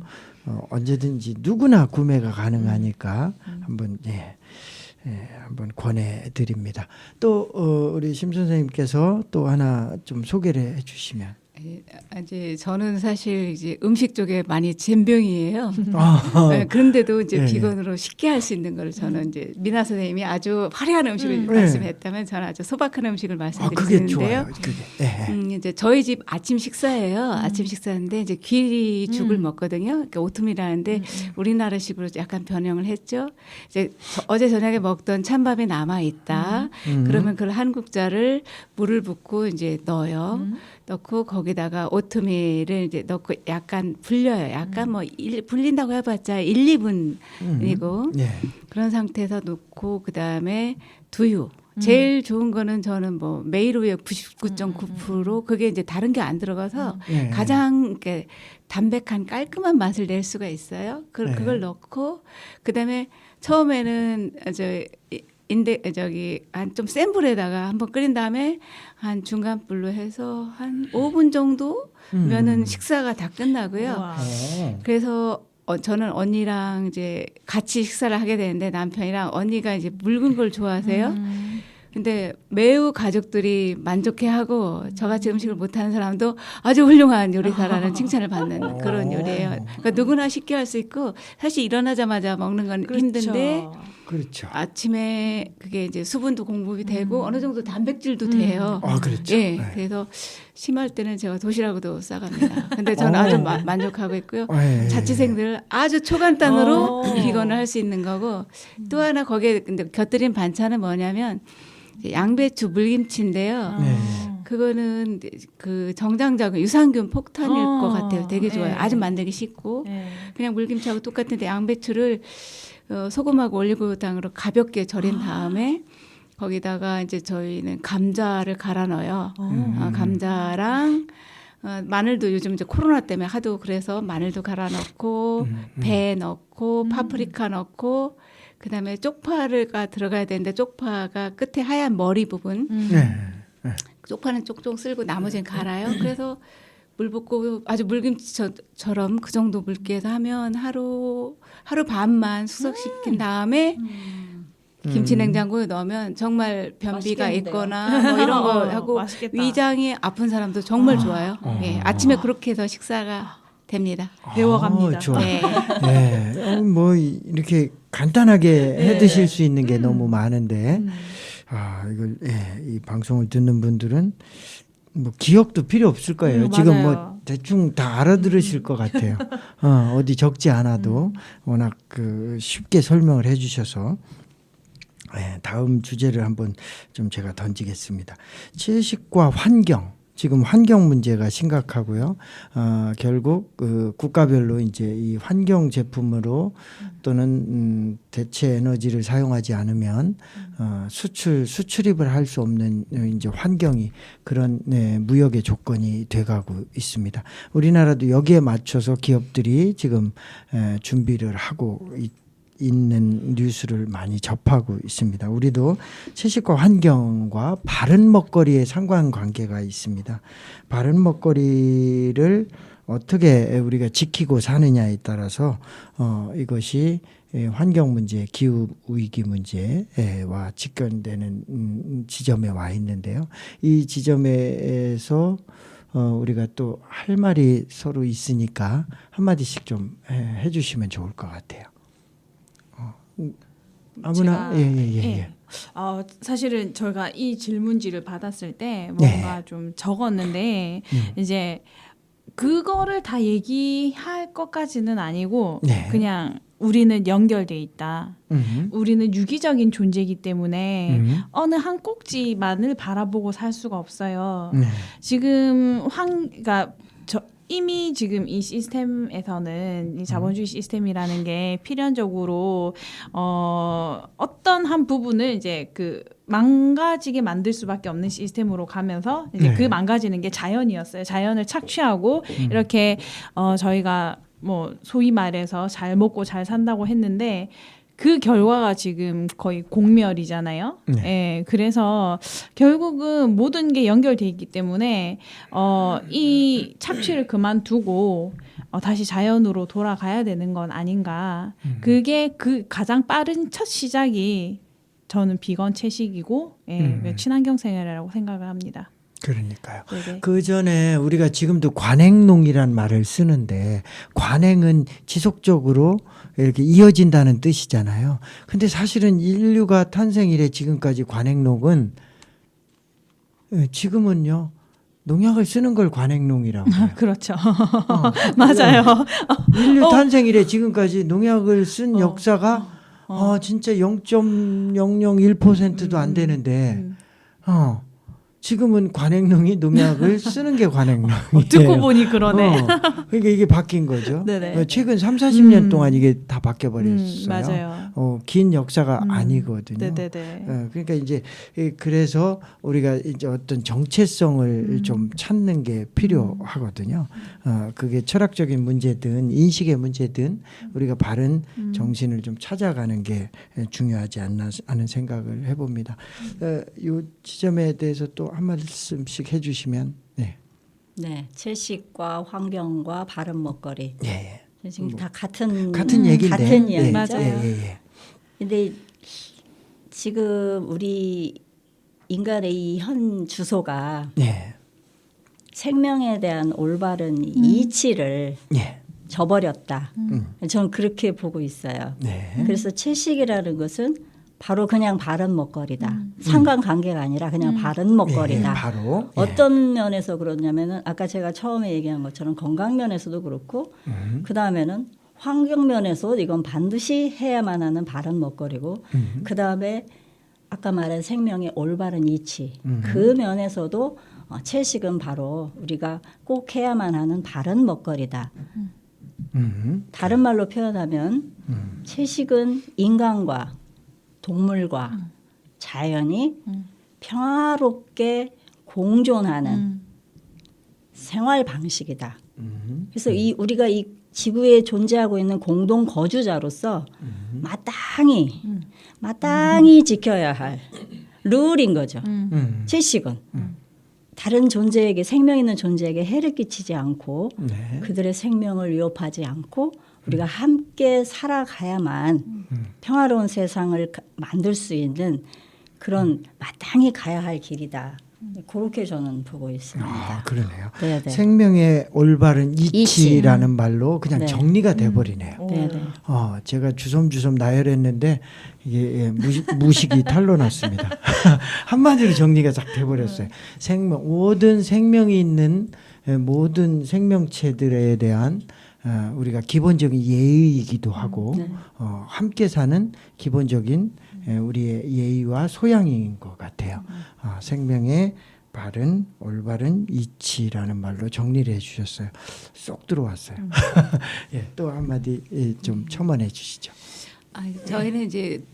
언제든지 누구나 구매가 가능하니까 한번 한번 권해 드립니다. 또 우리 심 선생님께서 또 하나 좀 소개를 해 주시면. 이제 저는 사실 이제 음식 쪽에 많이 젬병이에요. 아, 네, 그런데도 이제 예, 비건으로 쉽게 할 수 있는 걸 저는 이제 미나 선생님이 아주 화려한 음식을 네. 말씀했다면 저는 아주 소박한 음식을 그게 말씀드리는데요. 좋아요. 그게. 예. 이제 저희 집 아침 식사예요. 아침 식사인데 이제 귀리죽을 먹거든요. 그러니까 오트밀이라는데 우리나라식으로 약간 변형을 했죠. 이제 어제 저녁에 먹던 찬밥이 남아 있다. 그러면 그걸 한 국자를 물을 붓고 이제 넣어요. 넣고 거기다가 오트밀을 이제 넣고 약간 불려요. 약간 뭐 불린다고 해봤자 1, 2분이고 예. 그런 상태에서 넣고 그다음에 두유. 제일 좋은 거는 저는 뭐 메이로우의 99.9% 그게 이제 다른 게 안 들어가서 예. 가장 이렇게 담백한 깔끔한 맛을 낼 수가 있어요. 그걸 넣고 그다음에 처음에는 한 좀 센 불에다가 한번 끓인 다음에 한 중간 불로 해서 한 5분 정도면은 식사가 다 끝나고요. 우와. 그래서 저는 언니랑 이제 같이 식사를 하게 되는데 남편이랑 언니가 이제 묽은 걸 좋아하세요. 근데 매우 가족들이 만족해하고 저같이 음식을 못하는 사람도 아주 훌륭한 요리사라는 칭찬을 받는 그런 요리예요. 그러니까 누구나 쉽게 할 수 있고 사실 일어나자마자 먹는 건 힘든데 그렇죠. 아침에 그게 이제 수분도 공급이 되고 어느 정도 단백질도 돼요. 그렇죠. 예, 네. 그래서 심할 때는 제가 도시락으로 싸갑니다. 근데 저는 아주 만족하고 있고요. 예. 자취생들 아주 초간단으로 비건을 할 수 있는 거고 또 하나 거기에 근데 곁들인 반찬은 뭐냐면 이제 양배추 물김치인데요. 네. 그거는 그 정장작은 유산균 폭탄일 것 같아요. 되게 좋아요. 네. 아주 만들기 쉽고 네. 그냥 물김치하고 똑같은데 양배추를 소금하고 올리고당으로 가볍게 절인 다음에 거기다가 이제 저희는 감자를 갈아 넣어요. 감자랑 마늘도 요즘 이제 코로나 때문에 하도 그래서 마늘도 갈아 넣고 배 넣고 파프리카 넣고 그다음에 쪽파가 들어가야 되는데 쪽파가 끝에 하얀 머리 부분 네. 쪽파는 쪽쪽 쓸고 나머지는 갈아요. 그래서 물 붓고 아주 물김치처럼 그 정도 묽게 하면 하루 반만 수석시킨 다음에 김치 냉장고에 넣으면 정말 변비가 맛있겠는데요. 있거나 뭐 이런 거 하고 맛있겠다. 위장이 아픈 사람도 정말 좋아요. 예, 아침에 그렇게 해서 식사가 됩니다. 배워갑니다. 좋아. 네. 네. 뭐 이렇게 간단하게 해 드실 수 있는 게 너무 많은데 이걸 이 방송을 듣는 분들은 뭐 기억도 필요 없을 거예요. 지금 맞아요. 뭐 대충 다 알아들으실 것 같아요. 어디 적지 않아도 워낙 그 쉽게 설명을 해주셔서 다음 주제를 한번 좀 제가 던지겠습니다. 채식과 환경. 지금 환경 문제가 심각하고요. 결국 그 국가별로 이제 이 환경 제품으로 또는 대체 에너지를 사용하지 않으면 수출입을 할 수 없는 이제 환경이 그런 무역의 조건이 돼가고 있습니다. 우리나라도 여기에 맞춰서 기업들이 지금 준비를 하고 있는 뉴스를 많이 접하고 있습니다. 우리도 채식과 환경과 바른 먹거리의 상관관계가 있습니다. 바른 먹거리를 어떻게 우리가 지키고 사느냐에 따라서 이것이 환경 문제, 기후 위기 문제와 직결되는 지점에 와 있는데요. 이 지점에서 우리가 또 할 말이 서로 있으니까 한마디씩 좀 해주시면 좋을 것 같아요. 아무나 제가- 예. 사실은 저희가 이 질문지를 받았을 때 뭔가 좀 적었는데 이제 그거를 다 얘기할 것까지는 아니고 네. 그냥 우리는 연결돼 있다. 우리는 유기적인 존재이기 때문에 어느 한 꼭지만을 바라보고 살 수가 없어요. 네. 지금 그러니까 이미 지금 이 시스템에서는 이 자본주의 시스템이라는 게 필연적으로 어떤 한 부분을 이제 그 망가지게 만들 수밖에 없는 시스템으로 가면서 이제 네. 그 망가지는 게 자연이었어요. 자연을 착취하고 이렇게 저희가 뭐 소위 말해서 잘 먹고 잘 산다고 했는데 그 결과가 지금 거의 공멸이잖아요. 네. 예, 그래서 결국은 모든 게 연결돼 있기 때문에 이 착취를 그만두고 다시 자연으로 돌아가야 되는 건 아닌가. 그게 그 가장 빠른 첫 시작이 저는 비건 채식이고 친환경 생활이라고 생각을 합니다. 그러니까요. 네네. 그 전에 우리가 지금도 관행농이란 말을 쓰는데 관행은 지속적으로 이렇게 이어진다는 뜻이잖아요. 근데 사실은 인류가 탄생 이래 지금까지 관행농은 지금은요 농약을 쓰는 걸 관행농이라고 해요. 그렇죠. 맞아요. 인류 탄생 이래 지금까지 농약을 쓴 역사가 진짜 0.001%도 안 되는데 지금은 관행농이 농약을 쓰는 게 관행농이에요. 듣고 보니 그러네. 그러니까 이게 바뀐 거죠. 네네. 최근 30-40년 동안 이게 다 바뀌어 버렸어요. 맞아요. 긴 역사가 아니거든요. 네네네. 그러니까 이제 그래서 우리가 이제 어떤 정체성을 좀 찾는 게 필요하거든요. 그게 철학적인 문제든 인식의 문제든 우리가 바른 정신을 좀 찾아가는 게 중요하지 않나 하는 생각을 해봅니다. 이 지점에 대해서 또 한 말씀씩 해주시면. 네, 채식과 환경과 바른 먹거리. 예. 지금 다 같은 얘기인데. 같은 이야기죠. 맞아요. 근데 지금 우리 인간의 이 현 주소가 예. 생명에 대한 올바른 이치를 예. 저버렸다. 저는 그렇게 보고 있어요. 네. 그래서 채식이라는 것은 바로 그냥 바른 먹거리다. 상관관계가 아니라 그냥 바른 먹거리다. 예, 바로 예. 어떤 면에서 그러냐면은 아까 제가 처음에 얘기한 것처럼 건강 면에서도 그렇고 그 다음에는 환경 면에서 이건 반드시 해야만 하는 바른 먹거리고 그 다음에 아까 말한 생명의 올바른 이치 그 면에서도 채식은 바로 우리가 꼭 해야만 하는 바른 먹거리다. 다른 말로 표현하면 채식은 인간과 동물과 자연이 평화롭게 공존하는 생활 방식이다. 그래서 이 우리가 이 지구에 존재하고 있는 공동 거주자로서 마땅히 지켜야 할 룰인 거죠. 채식은 다른 존재에게 생명 있는 존재에게 해를 끼치지 않고 네. 그들의 생명을 위협하지 않고 우리가 함께 살아가야만 평화로운 세상을 만들 수 있는 그런 마땅히 가야 할 길이다. 그렇게 저는 보고 있습니다. 아, 그러네요. 네네. 생명의 올바른 이치라는 말로 그냥 네. 정리가 돼버리네요. 네네. 제가 주섬주섬 나열했는데 이게 무식이 탄로났습니다. 한마디로 정리가 딱 돼버렸어요. 모든 생명이 있는 모든 생명체들에 대한 우리가 기본적인 예의이기도 하고 함께 사는 기본적인 우리의 예의와 소양인 것 같아요. 생명의 바른 올바른 이치라는 말로 정리를 해주셨어요. 쏙 들어왔어요. 예, 또 한마디 좀 첨언해 주시죠. 저희는 이제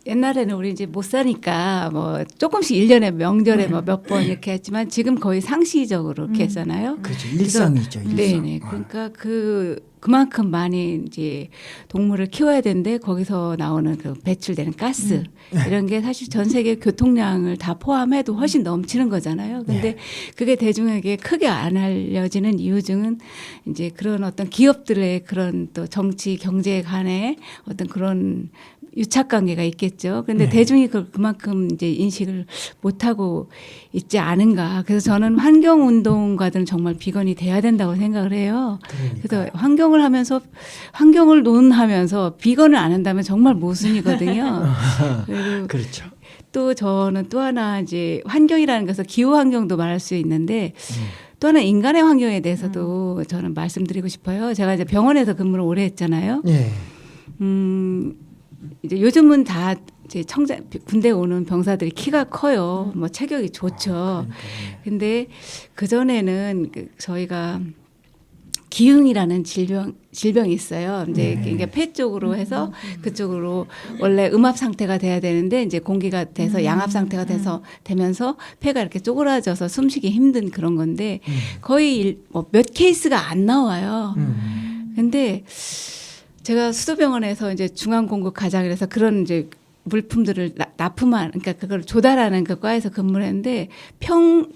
옛날에는 우리 이제 못 사니까 뭐 조금씩 1년에 명절에 뭐 몇 번 이렇게 했지만 지금 거의 상시적으로 이렇게 했잖아요. 그렇죠. 일상이죠. 일상. 네네. 그러니까 그만큼 많이 이제 동물을 키워야 되는데 거기서 나오는 그 배출되는 가스 이런 게 사실 전 세계 교통량을 다 포함해도 훨씬 넘치는 거잖아요. 근데 그게 대중에게 크게 안 알려지는 이유 중은 이제 그런 어떤 기업들의 그런 또 정치 경제 간의 어떤 그런 유착 관계가 있겠죠. 근데 대중이 그만큼 이제 인식을 못하고 있지 않은가. 그래서 저는 환경 운동가들은 정말 비건이 돼야 된다고 생각을 해요. 그래서 환경을 하면서 환경을 논하면서 비건을 안 한다면 정말 모순이거든요. 그리고 그렇죠. 또 저는 또 하나 이제 환경이라는 것은 기후 환경도 말할 수 있는데 또 하나 인간의 환경에 대해서도 저는 말씀드리고 싶어요. 제가 이제 병원에서 근무를 오래 했잖아요. 예. 이제 요즘은 다 이제 군대 오는 병사들이 키가 커요. 뭐 체격이 좋죠. 근데 그 전에는 저희가 기흉이라는 질병이 있어요. 이제 이게 폐 쪽으로 해서 그쪽으로 원래 음압 상태가 돼야 되는데 이제 공기가 돼서 양압 상태가 되면서 폐가 이렇게 쪼그라져서 숨쉬기 힘든 그런 건데 거의 몇 케이스가 안 나와요. 근데 제가 수도병원에서 이제 중앙공급 가장이라서 그런 이제 물품들을 납품한, 그러니까 그걸 조달하는 그 과에서 근무를 했는데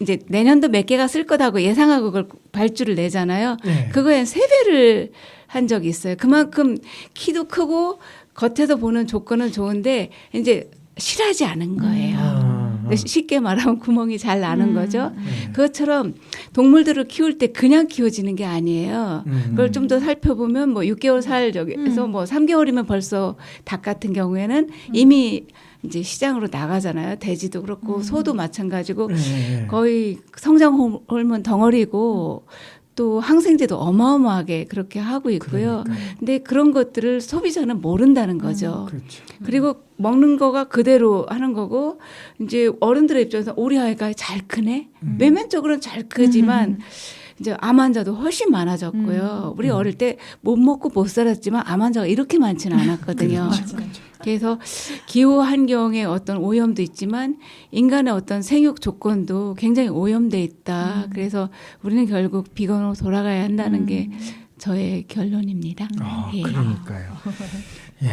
이제 내년도 몇 개가 쓸 거다고 예상하고 그걸 발주를 내잖아요. 네. 그거에 3배를 한 적이 있어요. 그만큼 키도 크고 겉에서 보는 조건은 좋은데 이제 실하지 않은 거예요. 쉽게 말하면 구멍이 잘 나는 거죠. 그것처럼 동물들을 키울 때 그냥 키워지는 게 아니에요. 그걸 좀 더 살펴보면 뭐 6개월 살 저기에서 뭐 3개월이면 벌써 닭 같은 경우에는 이미 이제 시장으로 나가잖아요. 돼지도 그렇고 소도 마찬가지고 거의 성장 호르몬 덩어리고 또 항생제도 어마어마하게 그렇게 하고 있고요. 근데 그런 것들을 소비자는 모른다는 거죠. 그렇죠. 그리고 먹는 거가 그대로 하는 거고 이제 어른들의 입장에서 우리 아이가 잘 크네. 외면적으로는 잘 크지만 이제 암 환자도 훨씬 많아졌고요. 우리 어릴 때 못 먹고 못 살았지만 암 환자가 이렇게 많지는 않았거든요. 그래서 기후 환경의 어떤 오염도 있지만 인간의 어떤 생육 조건도 굉장히 오염돼 있다. 그래서 우리는 결국 비건으로 돌아가야 한다는 게 저의 결론입니다. 예. 그러니까요. 예.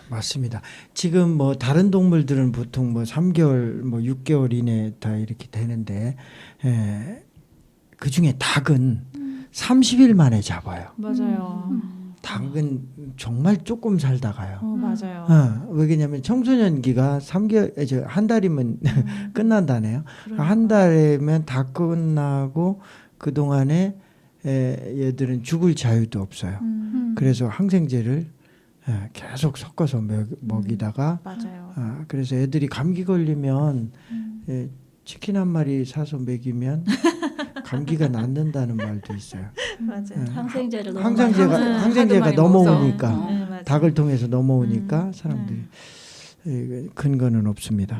맞습니다. 지금 뭐 다른 동물들은 보통 뭐 3개월, 뭐 6개월 이내 다 이렇게 되는데 그 중에 닭은 30일 만에 잡아요. 맞아요. 닭은 정말 조금 살다가요. 맞아요. 왜냐면 청소년기가 3개월, 한 달이면 끝난다네요. 한 달이면 다 끝나고 그 동안에 얘들은 죽을 자유도 없어요. 그래서 항생제를 계속 섞어서 먹이다가 맞아요. 그래서 애들이 감기 걸리면 치킨 한 마리 사서 먹이면 감기가 낫는다는 말도 있어요. 맞아요. 항생제를 너무 항생제가 많이 넘어오니까 먹어서. 네, 맞아요. 닭을 통해서 넘어오니까 사람들이 근거는 없습니다.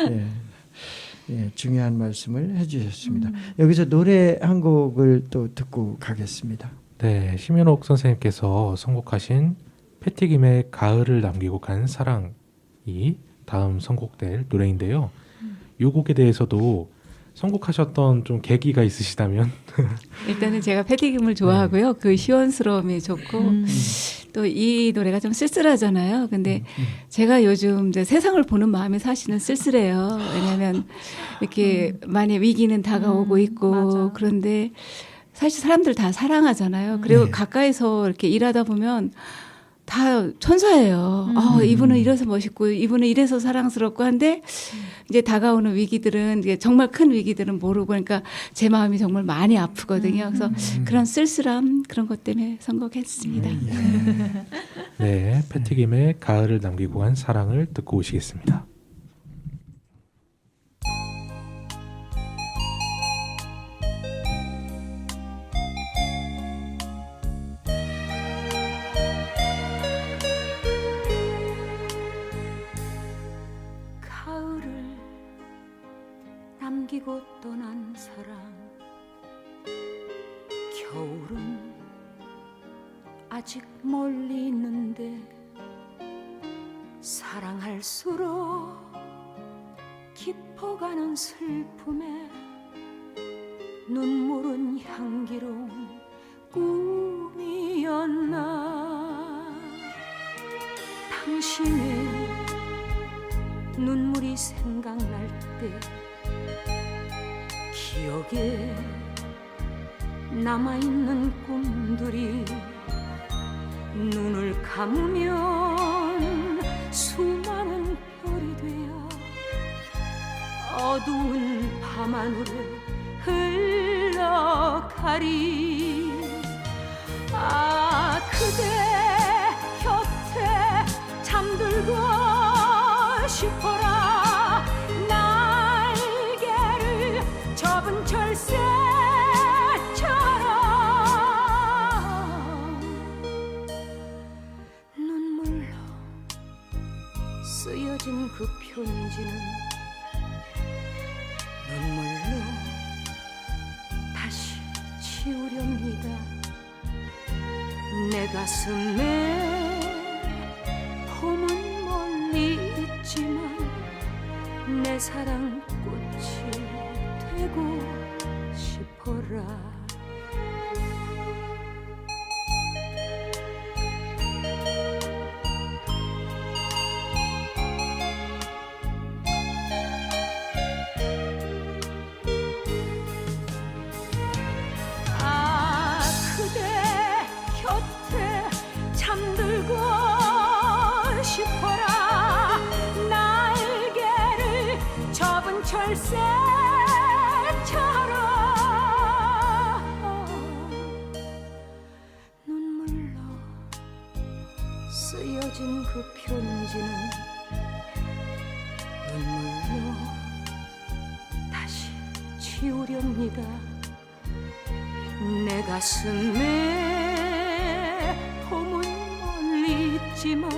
네. 중요한 말씀을 해주셨습니다. 여기서 노래 한 곡을 또 듣고 가겠습니다. 네, 심연옥 선생님께서 선곡하신 패티김의 가을을 남기고 간 사랑이 다음 선곡될 노래인데요. 이 곡에 대해서도 선곡하셨던 좀 계기가 있으시다면? 일단은 제가 패티김을 좋아하고요. 그 시원스러움이 좋고 또 이 노래가 좀 쓸쓸하잖아요. 근데 제가 요즘 이제 세상을 보는 마음이 사실은 쓸쓸해요. 왜냐하면 이렇게 많이 위기는 다가오고 있고 맞아. 그런데 사실 사람들 다 사랑하잖아요. 그리고 가까이서 이렇게 일하다 보면 다 천사예요. 이분은 이래서 멋있고 이분은 이래서 사랑스럽고 한데 이제 다가오는 위기들은 이게 정말 큰 위기들은 모르고 그러니까 제 마음이 정말 많이 아프거든요. 그래서 그런 쓸쓸함 그런 것 때문에 선곡했습니다. 네, 패티김의 가을을 남기고 간 사랑을 듣고 오시겠습니다. 가을을 남기고 떠난 사랑 겨울은 아직 멀리 있는데 사랑할수록 깊어가는 슬픔에 눈물은 향기로운 꿈이었나 당신의 눈물이 생각날 때 기억에 남아있는 꿈들이 눈을 감으면 수많은 별이 되어 어두운 밤하늘을 흘러가리 아 그대 곁에 잠들고 싶어라 날개를 접은 철새처럼 눈물로 쓰여진 그 편지는 눈물로 다시 지우렵니다 내 가슴에 봄은 멀리 있지만 내 사랑 꽃이 되고 싶어라 아 그대 곁에 잠들고 싶어라 날개를 접은 철새처럼 눈물로 쓰여진 그 편지는 눈물로 다시 지우렵니다 내 가슴에 봄은 멀리 있지만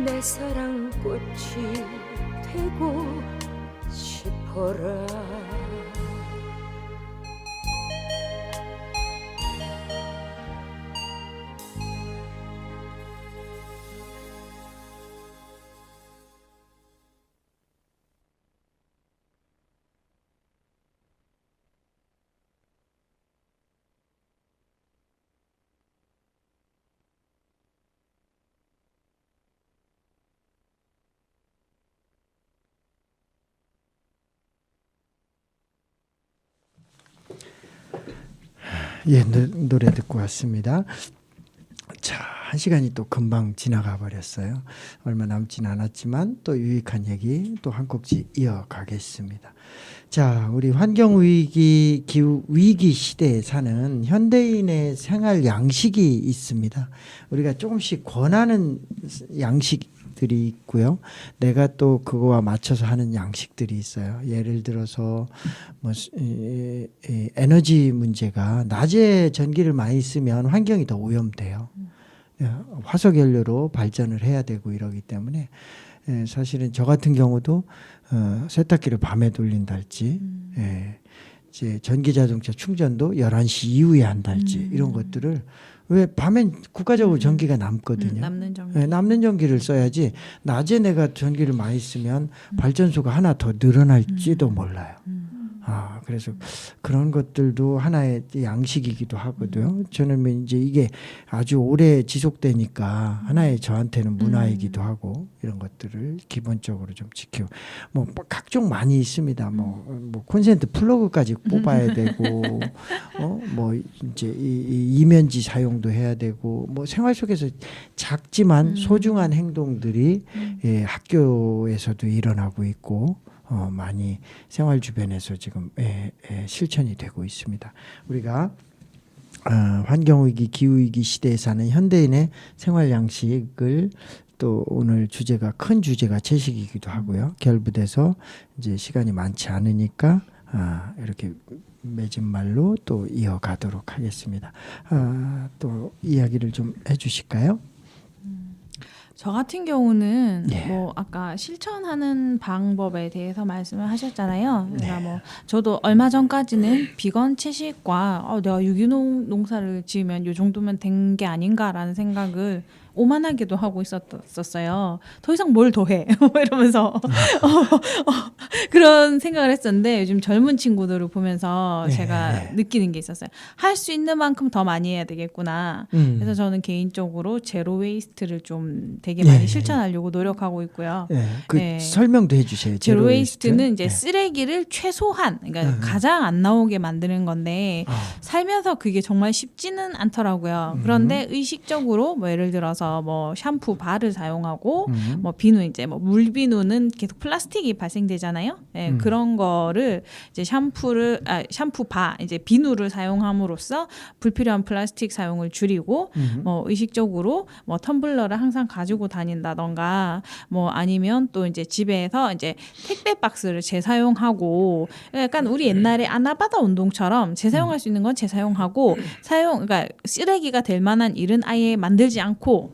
내 사랑 꽃이 되고 싶어라 예, 노래 듣고 왔습니다. 자, 한 시간이 또 금방 지나가 버렸어요. 얼마 남진 않았지만 또 유익한 얘기 또 한 꼭지 이어가겠습니다. 자, 우리 환경위기, 기후위기 시대에 사는 현대인의 생활 양식이 있습니다. 우리가 조금씩 권하는 양식들이 있고요. 내가 또 그거와 맞춰서 하는 양식들이 있어요. 예를 들어서 뭐 에너지 문제가 낮에 전기를 많이 쓰면 환경이 더 오염돼요. 화석 연료로 발전을 해야 되고 이러기 때문에 사실은 저 같은 경우도 세탁기를 밤에 돌린달지 이제 전기 자동차 충전도 11시 이후에 한달지 이런 것들을 왜 밤엔 국가적으로 전기가 남거든요. 남는 전기. 남는 전기를 써야지 낮에 내가 전기를 많이 쓰면 발전소가 하나 더 늘어날지도 몰라요. 그래서 그런 것들도 하나의 양식이기도 하거든요. 저는 이제 이게 아주 오래 지속되니까 하나의 저한테는 문화이기도 하고 이런 것들을 기본적으로 좀 지키고 뭐 각종 많이 있습니다. 뭐 콘센트 플러그까지 뽑아야 되고 뭐 이제 이 이면지 사용도 해야 되고 뭐 생활 속에서 작지만 소중한 행동들이 학교에서도 일어나고 있고 많이 생활 주변에서 지금 실천이 되고 있습니다. 우리가 환경위기, 기후위기 시대에 사는 현대인의 생활 양식을 또 오늘 주제가 큰 주제가 채식이기도 하고요. 결부돼서 이제 시간이 많지 않으니까 이렇게 맺은 말로 또 이어가도록 하겠습니다. 또 이야기를 좀 해주실까요? 저 같은 경우는 예. 뭐 아까 실천하는 방법에 대해서 말씀을 하셨잖아요. 그러니까 뭐 저도 얼마 전까지는 비건 채식과 내가 유기농 농사를 지으면 요 정도면 된 게 아닌가라는 생각을 오만하게도 하고 있었어요. 더 이상 뭘 더 해? 이러면서 그런 생각을 했었는데 요즘 젊은 친구들을 보면서 제가 느끼는 게 있었어요. 할 수 있는 만큼 더 많이 해야 되겠구나. 그래서 저는 개인적으로 제로 웨이스트를 좀 되게 많이 실천하려고 노력하고 있고요. 설명도 해주세요. 제로 웨이스트는 이제 쓰레기를 최소한, 그러니까 가장 안 나오게 만드는 건데 살면서 그게 정말 쉽지는 않더라고요. 그런데 의식적으로 뭐 예를 들어서 뭐 샴푸 바를 사용하고 뭐 비누 이제 뭐 물비누는 계속 플라스틱이 발생되잖아요. 그런 거를 이제 샴푸 바 이제 비누를 사용함으로써 불필요한 플라스틱 사용을 줄이고 뭐 의식적으로 뭐 텀블러를 항상 가지고 다닌다던가 뭐 아니면 또 이제 집에서 이제 택배 박스를 재사용하고 약간 우리 옛날에 아나바다 운동처럼 재사용할 수 있는 건 재사용하고 그러니까 쓰레기가 될 만한 일은 아예 만들지 않고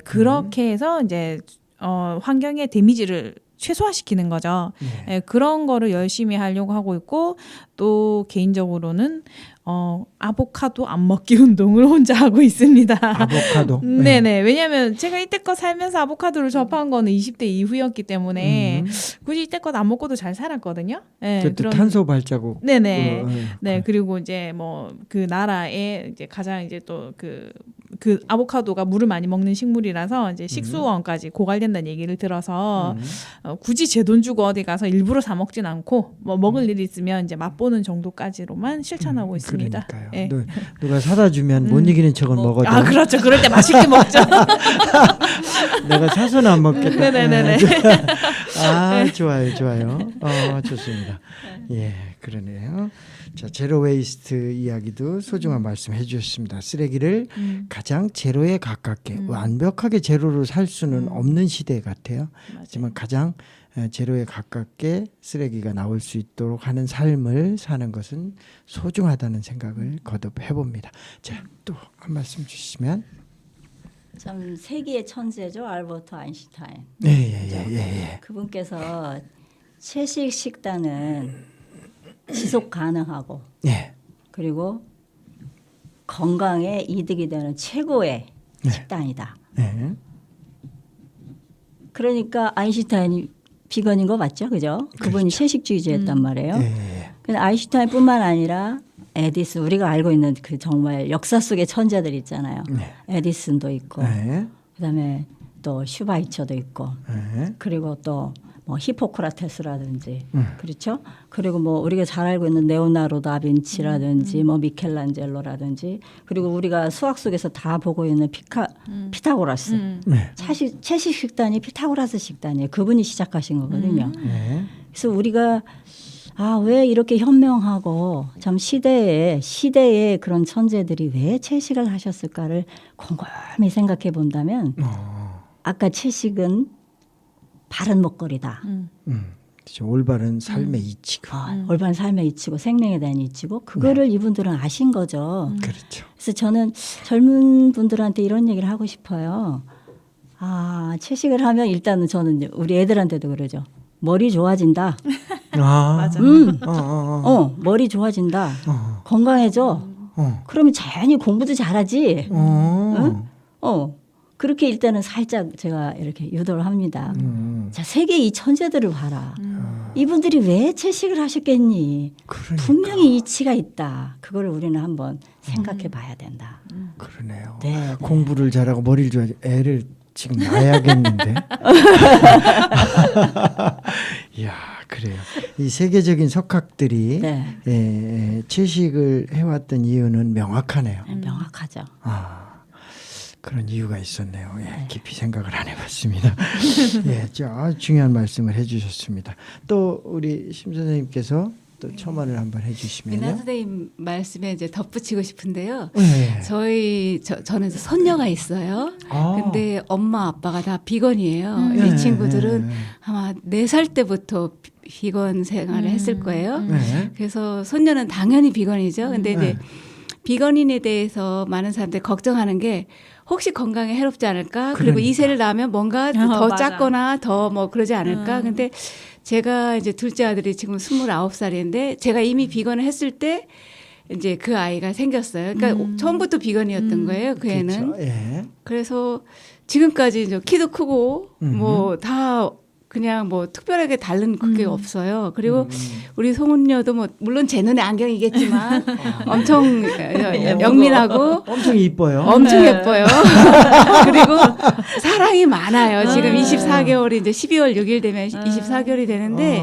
그렇게 해서 이제 환경의 데미지를 최소화시키는 거죠. 그런 거를 열심히 하려고 하고 있고 또 개인적으로는 아보카도 안 먹기 운동을 혼자 하고 있습니다. 아보카도. 네네. 왜냐하면 제가 이때껏 살면서 아보카도를 접한 거는 20대 이후였기 때문에 굳이 이때껏 안 먹고도 잘 살았거든요. 그런 탄소 발자국. 네네. 네. 그리고 이제 뭐 그 나라에 이제 가장 이제 또 그 아보카도가 물을 많이 먹는 식물이라서 이제 식수원까지 고갈된다는 얘기를 들어서 굳이 제 돈 주고 어디 가서 일부러 사 먹진 않고 뭐 먹을 일이 있으면 이제 맛보는 정도까지로만 실천하고 있습니다. 그러니까요. 네. 누가 사다 주면 못 이기는 척은 먹어도. 그렇죠. 그럴 때 맛있게 먹죠. 내가 사서는 안 먹겠다. 네네네네. 좋아요. 좋습니다. 예, 그러네요. 자, 제로 웨이스트 이야기도 소중한 말씀 해주셨습니다. 쓰레기를 가장 제로에 가깝게 완벽하게 제로로 살 수는 없는 시대 같아요. 하지만 가장 제로에 가깝게 쓰레기가 나올 수 있도록 하는 삶을 사는 것은 소중하다는 생각을 거듭 해봅니다. 자, 또 한 말씀 주시면. 참 세계의 천재죠, 알버트 아인슈타인. 예. 그분께서 채식 식단은 지속 가능하고 그리고 건강에 이득이 되는 최고의 식단이다. 그러니까 아인슈타인이 비건인 거 맞죠, 그죠? 그분이 채식주의자였단 말이에요. 근데 아인슈타인뿐만 아니라 에디슨, 우리가 알고 있는 그 정말 역사 속의 천재들 있잖아요. 에디슨도 있고, 그다음에 또 슈바이처도 있고, 그리고 또 뭐 히포크라테스라든지 그렇죠. 그리고 뭐 우리가 잘 알고 있는 레오나르도 다빈치라든지 뭐 미켈란젤로라든지 그리고 우리가 수학 속에서 다 보고 있는 피타고라스 네. 채식 식단이 피타고라스 식단이에요. 그분이 시작하신 거거든요. 네. 그래서 우리가 왜 이렇게 현명하고 참 시대의 그런 천재들이 왜 채식을 하셨을까를 곰곰이 생각해 본다면 아까 채식은 바른 먹거리다. 그렇죠. 올바른 삶의 이치고. 올바른 삶의 이치고 생명에 대한 이치고 그거를 이분들은 아신 거죠. 그렇죠. 그래서 저는 젊은 분들한테 이런 얘기를 하고 싶어요. 채식을 하면 일단은 저는 이제 우리 애들한테도 그러죠. 머리 좋아진다. 맞아. 머리 좋아진다. 건강해져. 그러면 자연히 공부도 잘하지. 응? 그렇게 일단은 살짝 제가 이렇게 유도를 합니다. 자, 세계 이 천재들을 봐라. 이분들이 왜 채식을 하셨겠니? 그러니까. 분명히 이치가 있다. 그거를 우리는 한번 생각해 봐야 된다. 그러네요. 네. 공부를 잘하고 머리를 좋아하지 애를 지금 낳아야겠는데. 이야, 그래요. 이 세계적인 석학들이 네. 채식을 해왔던 이유는 명확하네요. 명확하죠. 그런 이유가 있었네요. 깊이 생각을 안 해봤습니다. 중요한 말씀을 해주셨습니다. 또 우리 심 선생님께서 또 첨언을 한번 민아 해주시면요. 선생님 말씀에 이제 덧붙이고 싶은데요. 네. 저는 손녀가 있어요. 근데 엄마 아빠가 다 비건이에요. 네. 이 친구들은 아마 4살 때부터 비건 생활을 했을 거예요. 네. 그래서 손녀는 당연히 비건이죠. 근데 이제 비건인에 대해서 많은 사람들이 걱정하는 게 혹시 건강에 해롭지 않을까? 그리고 그러니까. 2세를 낳으면 뭔가 더 맞아. 작거나 더 뭐 그러지 않을까? 근데 제가 이제 둘째 아들이 지금 29살인데 제가 이미 비건을 했을 때 이제 그 아이가 생겼어요. 그러니까 처음부터 비건이었던 거예요. 그 애는. 그렇죠. 예. 그래서 지금까지 이제 키도 크고 뭐 다 그냥 뭐 특별하게 다른 그게 없어요. 그리고 우리 송은녀도 뭐 물론 제 눈에 안경이겠지만 엄청 영민하고 엄청 이뻐요. 엄청 예뻐요. 그리고 사랑이 많아요. 지금 24개월이 이제 12월 6일 되면 24개월이 되는데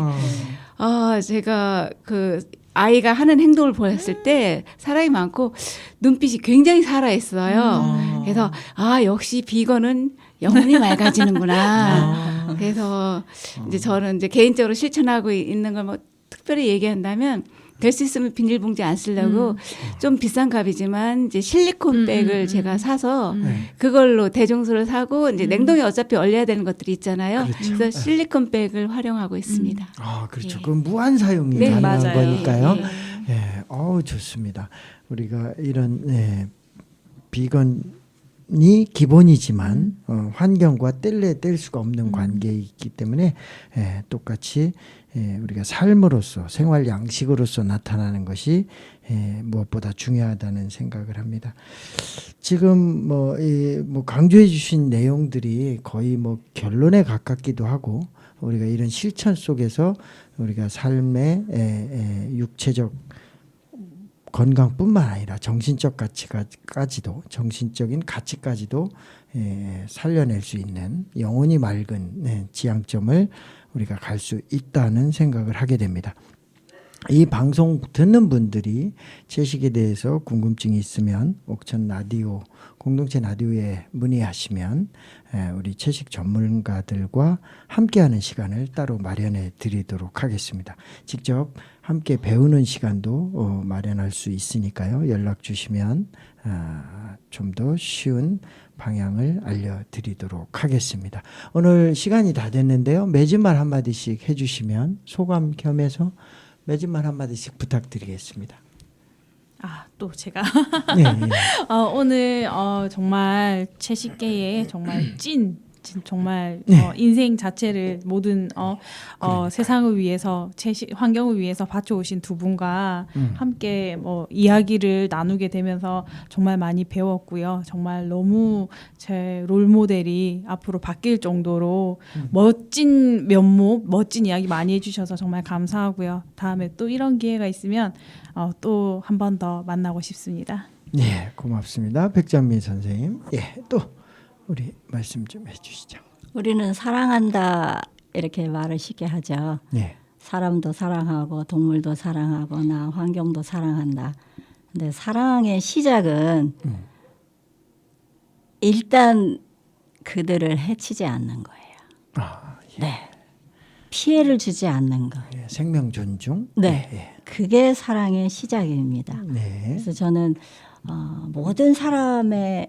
제가 그 아이가 하는 행동을 보였을 때 사랑이 많고 눈빛이 굉장히 살아있어요. 그래서 역시 비건은 영혼이 맑아지는구나. 그래서 이제 저는 이제 개인적으로 실천하고 있는 걸 뭐 특별히 얘기한다면 될 수 있으면 비닐봉지 안 쓰려고 좀 비싼 값이지만 이제 실리콘 백을 제가 사서 그걸로 대종소를 사고 이제 냉동에 어차피 얼려야 되는 것들이 있잖아요. 그렇죠. 그래서 실리콘 백을 활용하고 있습니다. 그렇죠. 예. 그럼 무한 사용이 네, 가능한 맞아요. 거니까요. 예. 좋습니다. 우리가 이런 비건이 기본이지만 환경과 뗄 수가 없는 관계에 있기 때문에 똑같이 우리가 삶으로서 생활 양식으로서 나타나는 것이 무엇보다 중요하다는 생각을 합니다. 지금 뭐 강조해 주신 내용들이 거의 뭐 결론에 가깝기도 하고 우리가 이런 실천 속에서 우리가 삶의 육체적 건강뿐만 아니라 정신적 정신적인 가치까지도 살려낼 수 있는 영혼이 맑은 지향점을 우리가 갈 수 있다는 생각을 하게 됩니다. 이 방송 듣는 분들이 채식에 대해서 궁금증이 있으면 옥천 라디오 공동체 라디오에 문의하시면 우리 채식 전문가들과 함께하는 시간을 따로 마련해 드리도록 하겠습니다. 직접 함께 배우는 시간도 마련할 수 있으니까요. 연락 주시면 좀 더 쉬운 방향을 알려드리도록 하겠습니다. 오늘 시간이 다 됐는데요. 맺은말 한마디씩 해주시면 소감 겸해서 맺은말 한마디씩 부탁드리겠습니다. 또 제가 네. 오늘 정말 채식계에 정말 정말 네. 인생 자체를 모든 세상을 위해서 환경을 위해서 바쳐오신 두 분과 함께 이야기를 나누게 되면서 정말 많이 배웠고요. 정말 너무 제 롤모델이 앞으로 바뀔 정도로 멋진 면목, 멋진 이야기 많이 해주셔서 정말 감사하고요. 다음에 또 이런 기회가 있으면 또 한 번 더 만나고 싶습니다. 네, 고맙습니다. 백장미 선생님. 또 우리 말씀 좀 해주시죠. 우리는 사랑한다 이렇게 말을 쉽게 하죠. 네. 사람도 사랑하고 동물도 사랑하고 나 환경도 사랑한다. 근데 사랑의 시작은 일단 그들을 해치지 않는 거예요. 아, 예. 네. 피해를 주지 않는 거. 예, 생명 존중. 네. 예, 그게 사랑의 시작입니다. 예. 네. 그래서 저는 모든 사람의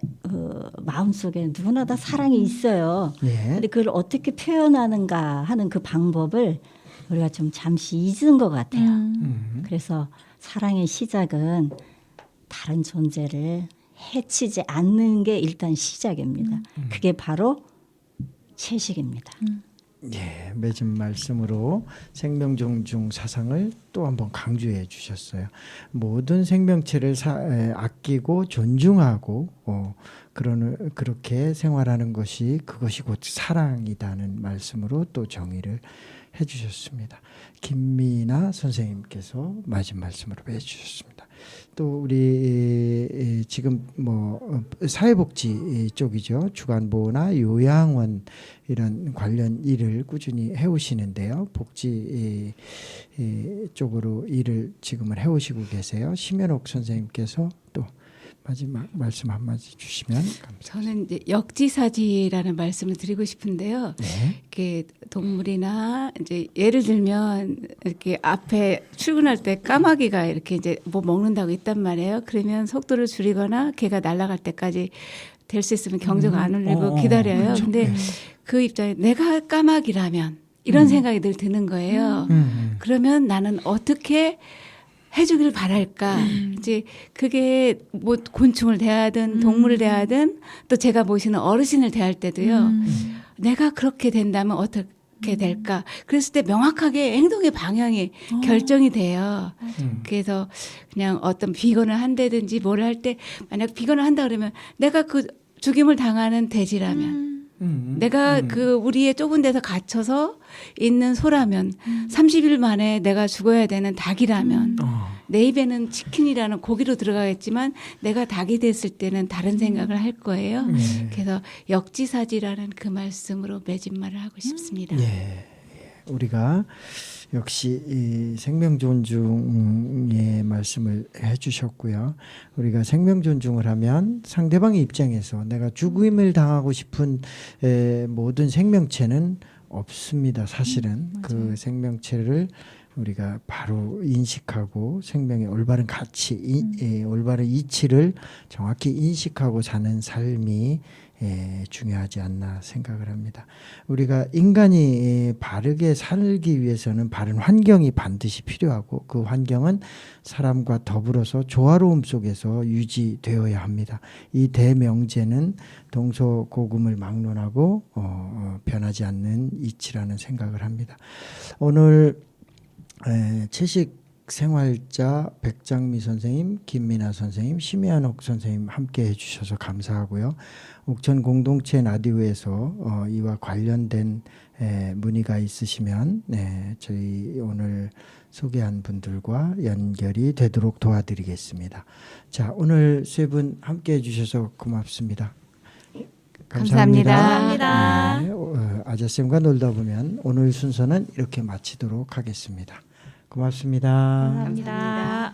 마음속에 누구나 다 사랑이 있어요. 예. 근데 그걸 어떻게 표현하는가 하는 그 방법을 우리가 좀 잠시 잊은 것 같아요. 그래서 사랑의 시작은 다른 존재를 해치지 않는 게 일단 시작입니다. 그게 바로 채식입니다. 예, 맺은 말씀으로 생명 존중 사상을 또 한번 강조해 주셨어요. 모든 생명체를 아끼고 존중하고 그렇게 생활하는 것이 그것이 곧 사랑이다는 말씀으로 또 정의를 해 주셨습니다. 김미나 선생님께서 마지막 말씀으로 해 주셨습니다. 또 우리 지금 뭐 사회복지 쪽이죠. 주간보호나 요양원 이런 관련 일을 꾸준히 해오시는데요. 복지 쪽으로 일을 지금은 해오시고 계세요. 심연옥 선생님께서 또 마지막 말씀 한마디 주시면 감사합니다. 저는 이제 역지사지라는 말씀을 드리고 싶은데요. 네. 이렇게 동물이나 이제 예를 들면 이렇게 앞에 출근할 때 까마귀가 이렇게 이제 뭐 먹는다고 있단 말이에요. 그러면 속도를 줄이거나 걔가 날아갈 때까지 될 수 있으면 경적 안 울리고 기다려요. 그렇죠. 근데 그 입장에 내가 까마귀라면 이런 생각이 늘 드는 거예요. 그러면 나는 어떻게 해주길 바랄까. 이제 그게 뭐 곤충을 대하든 동물을 대하든 또 제가 모시는 어르신을 대할 때도요. 내가 그렇게 된다면 어떻게 될까. 그랬을 때 명확하게 행동의 방향이 결정이 돼요. 그래서 그냥 어떤 비건을 한다든지 뭘 할 때 만약 비건을 한다 그러면 내가 그 죽임을 당하는 돼지라면 내가 그 우리의 좁은 데서 갇혀서 있는 소라면 30일 만에 내가 죽어야 되는 닭이라면 내 입에는 치킨이라는 고기로 들어가겠지만 내가 닭이 됐을 때는 다른 생각을 할 거예요. 그래서 역지사지라는 그 말씀으로 맺은 말을 하고 싶습니다. 예, 우리가 역시 이 생명 존중의 말씀을 해주셨고요. 우리가 생명 존중을 하면 상대방의 입장에서 내가 죽임을 당하고 싶은 모든 생명체는 없습니다. 사실은 그 생명체를 우리가 바로 인식하고 생명의 올바른 가치, 올바른 이치를 정확히 인식하고 사는 삶이 중요하지 않나 생각을 합니다. 우리가 인간이 바르게 살기 위해서는 바른 환경이 반드시 필요하고 그 환경은 사람과 더불어서 조화로움 속에서 유지되어야 합니다. 이 대명제는 동서고금을 막론하고 변하지 않는 이치라는 생각을 합니다. 오늘 채식 생활자 백장미 선생님, 김미나 선생님, 심혜한옥 선생님 함께 해주셔서 감사하고요. 옥천 공동체 라디오에서 이와 관련된 문의가 있으시면 저희 오늘 소개한 분들과 연결이 되도록 도와드리겠습니다. 자, 오늘 세 분 함께 해주셔서 고맙습니다. 감사합니다. 네, 아자쌤과 놀다 보면 오늘 순서는 이렇게 마치도록 하겠습니다. 고맙습니다. 감사합니다.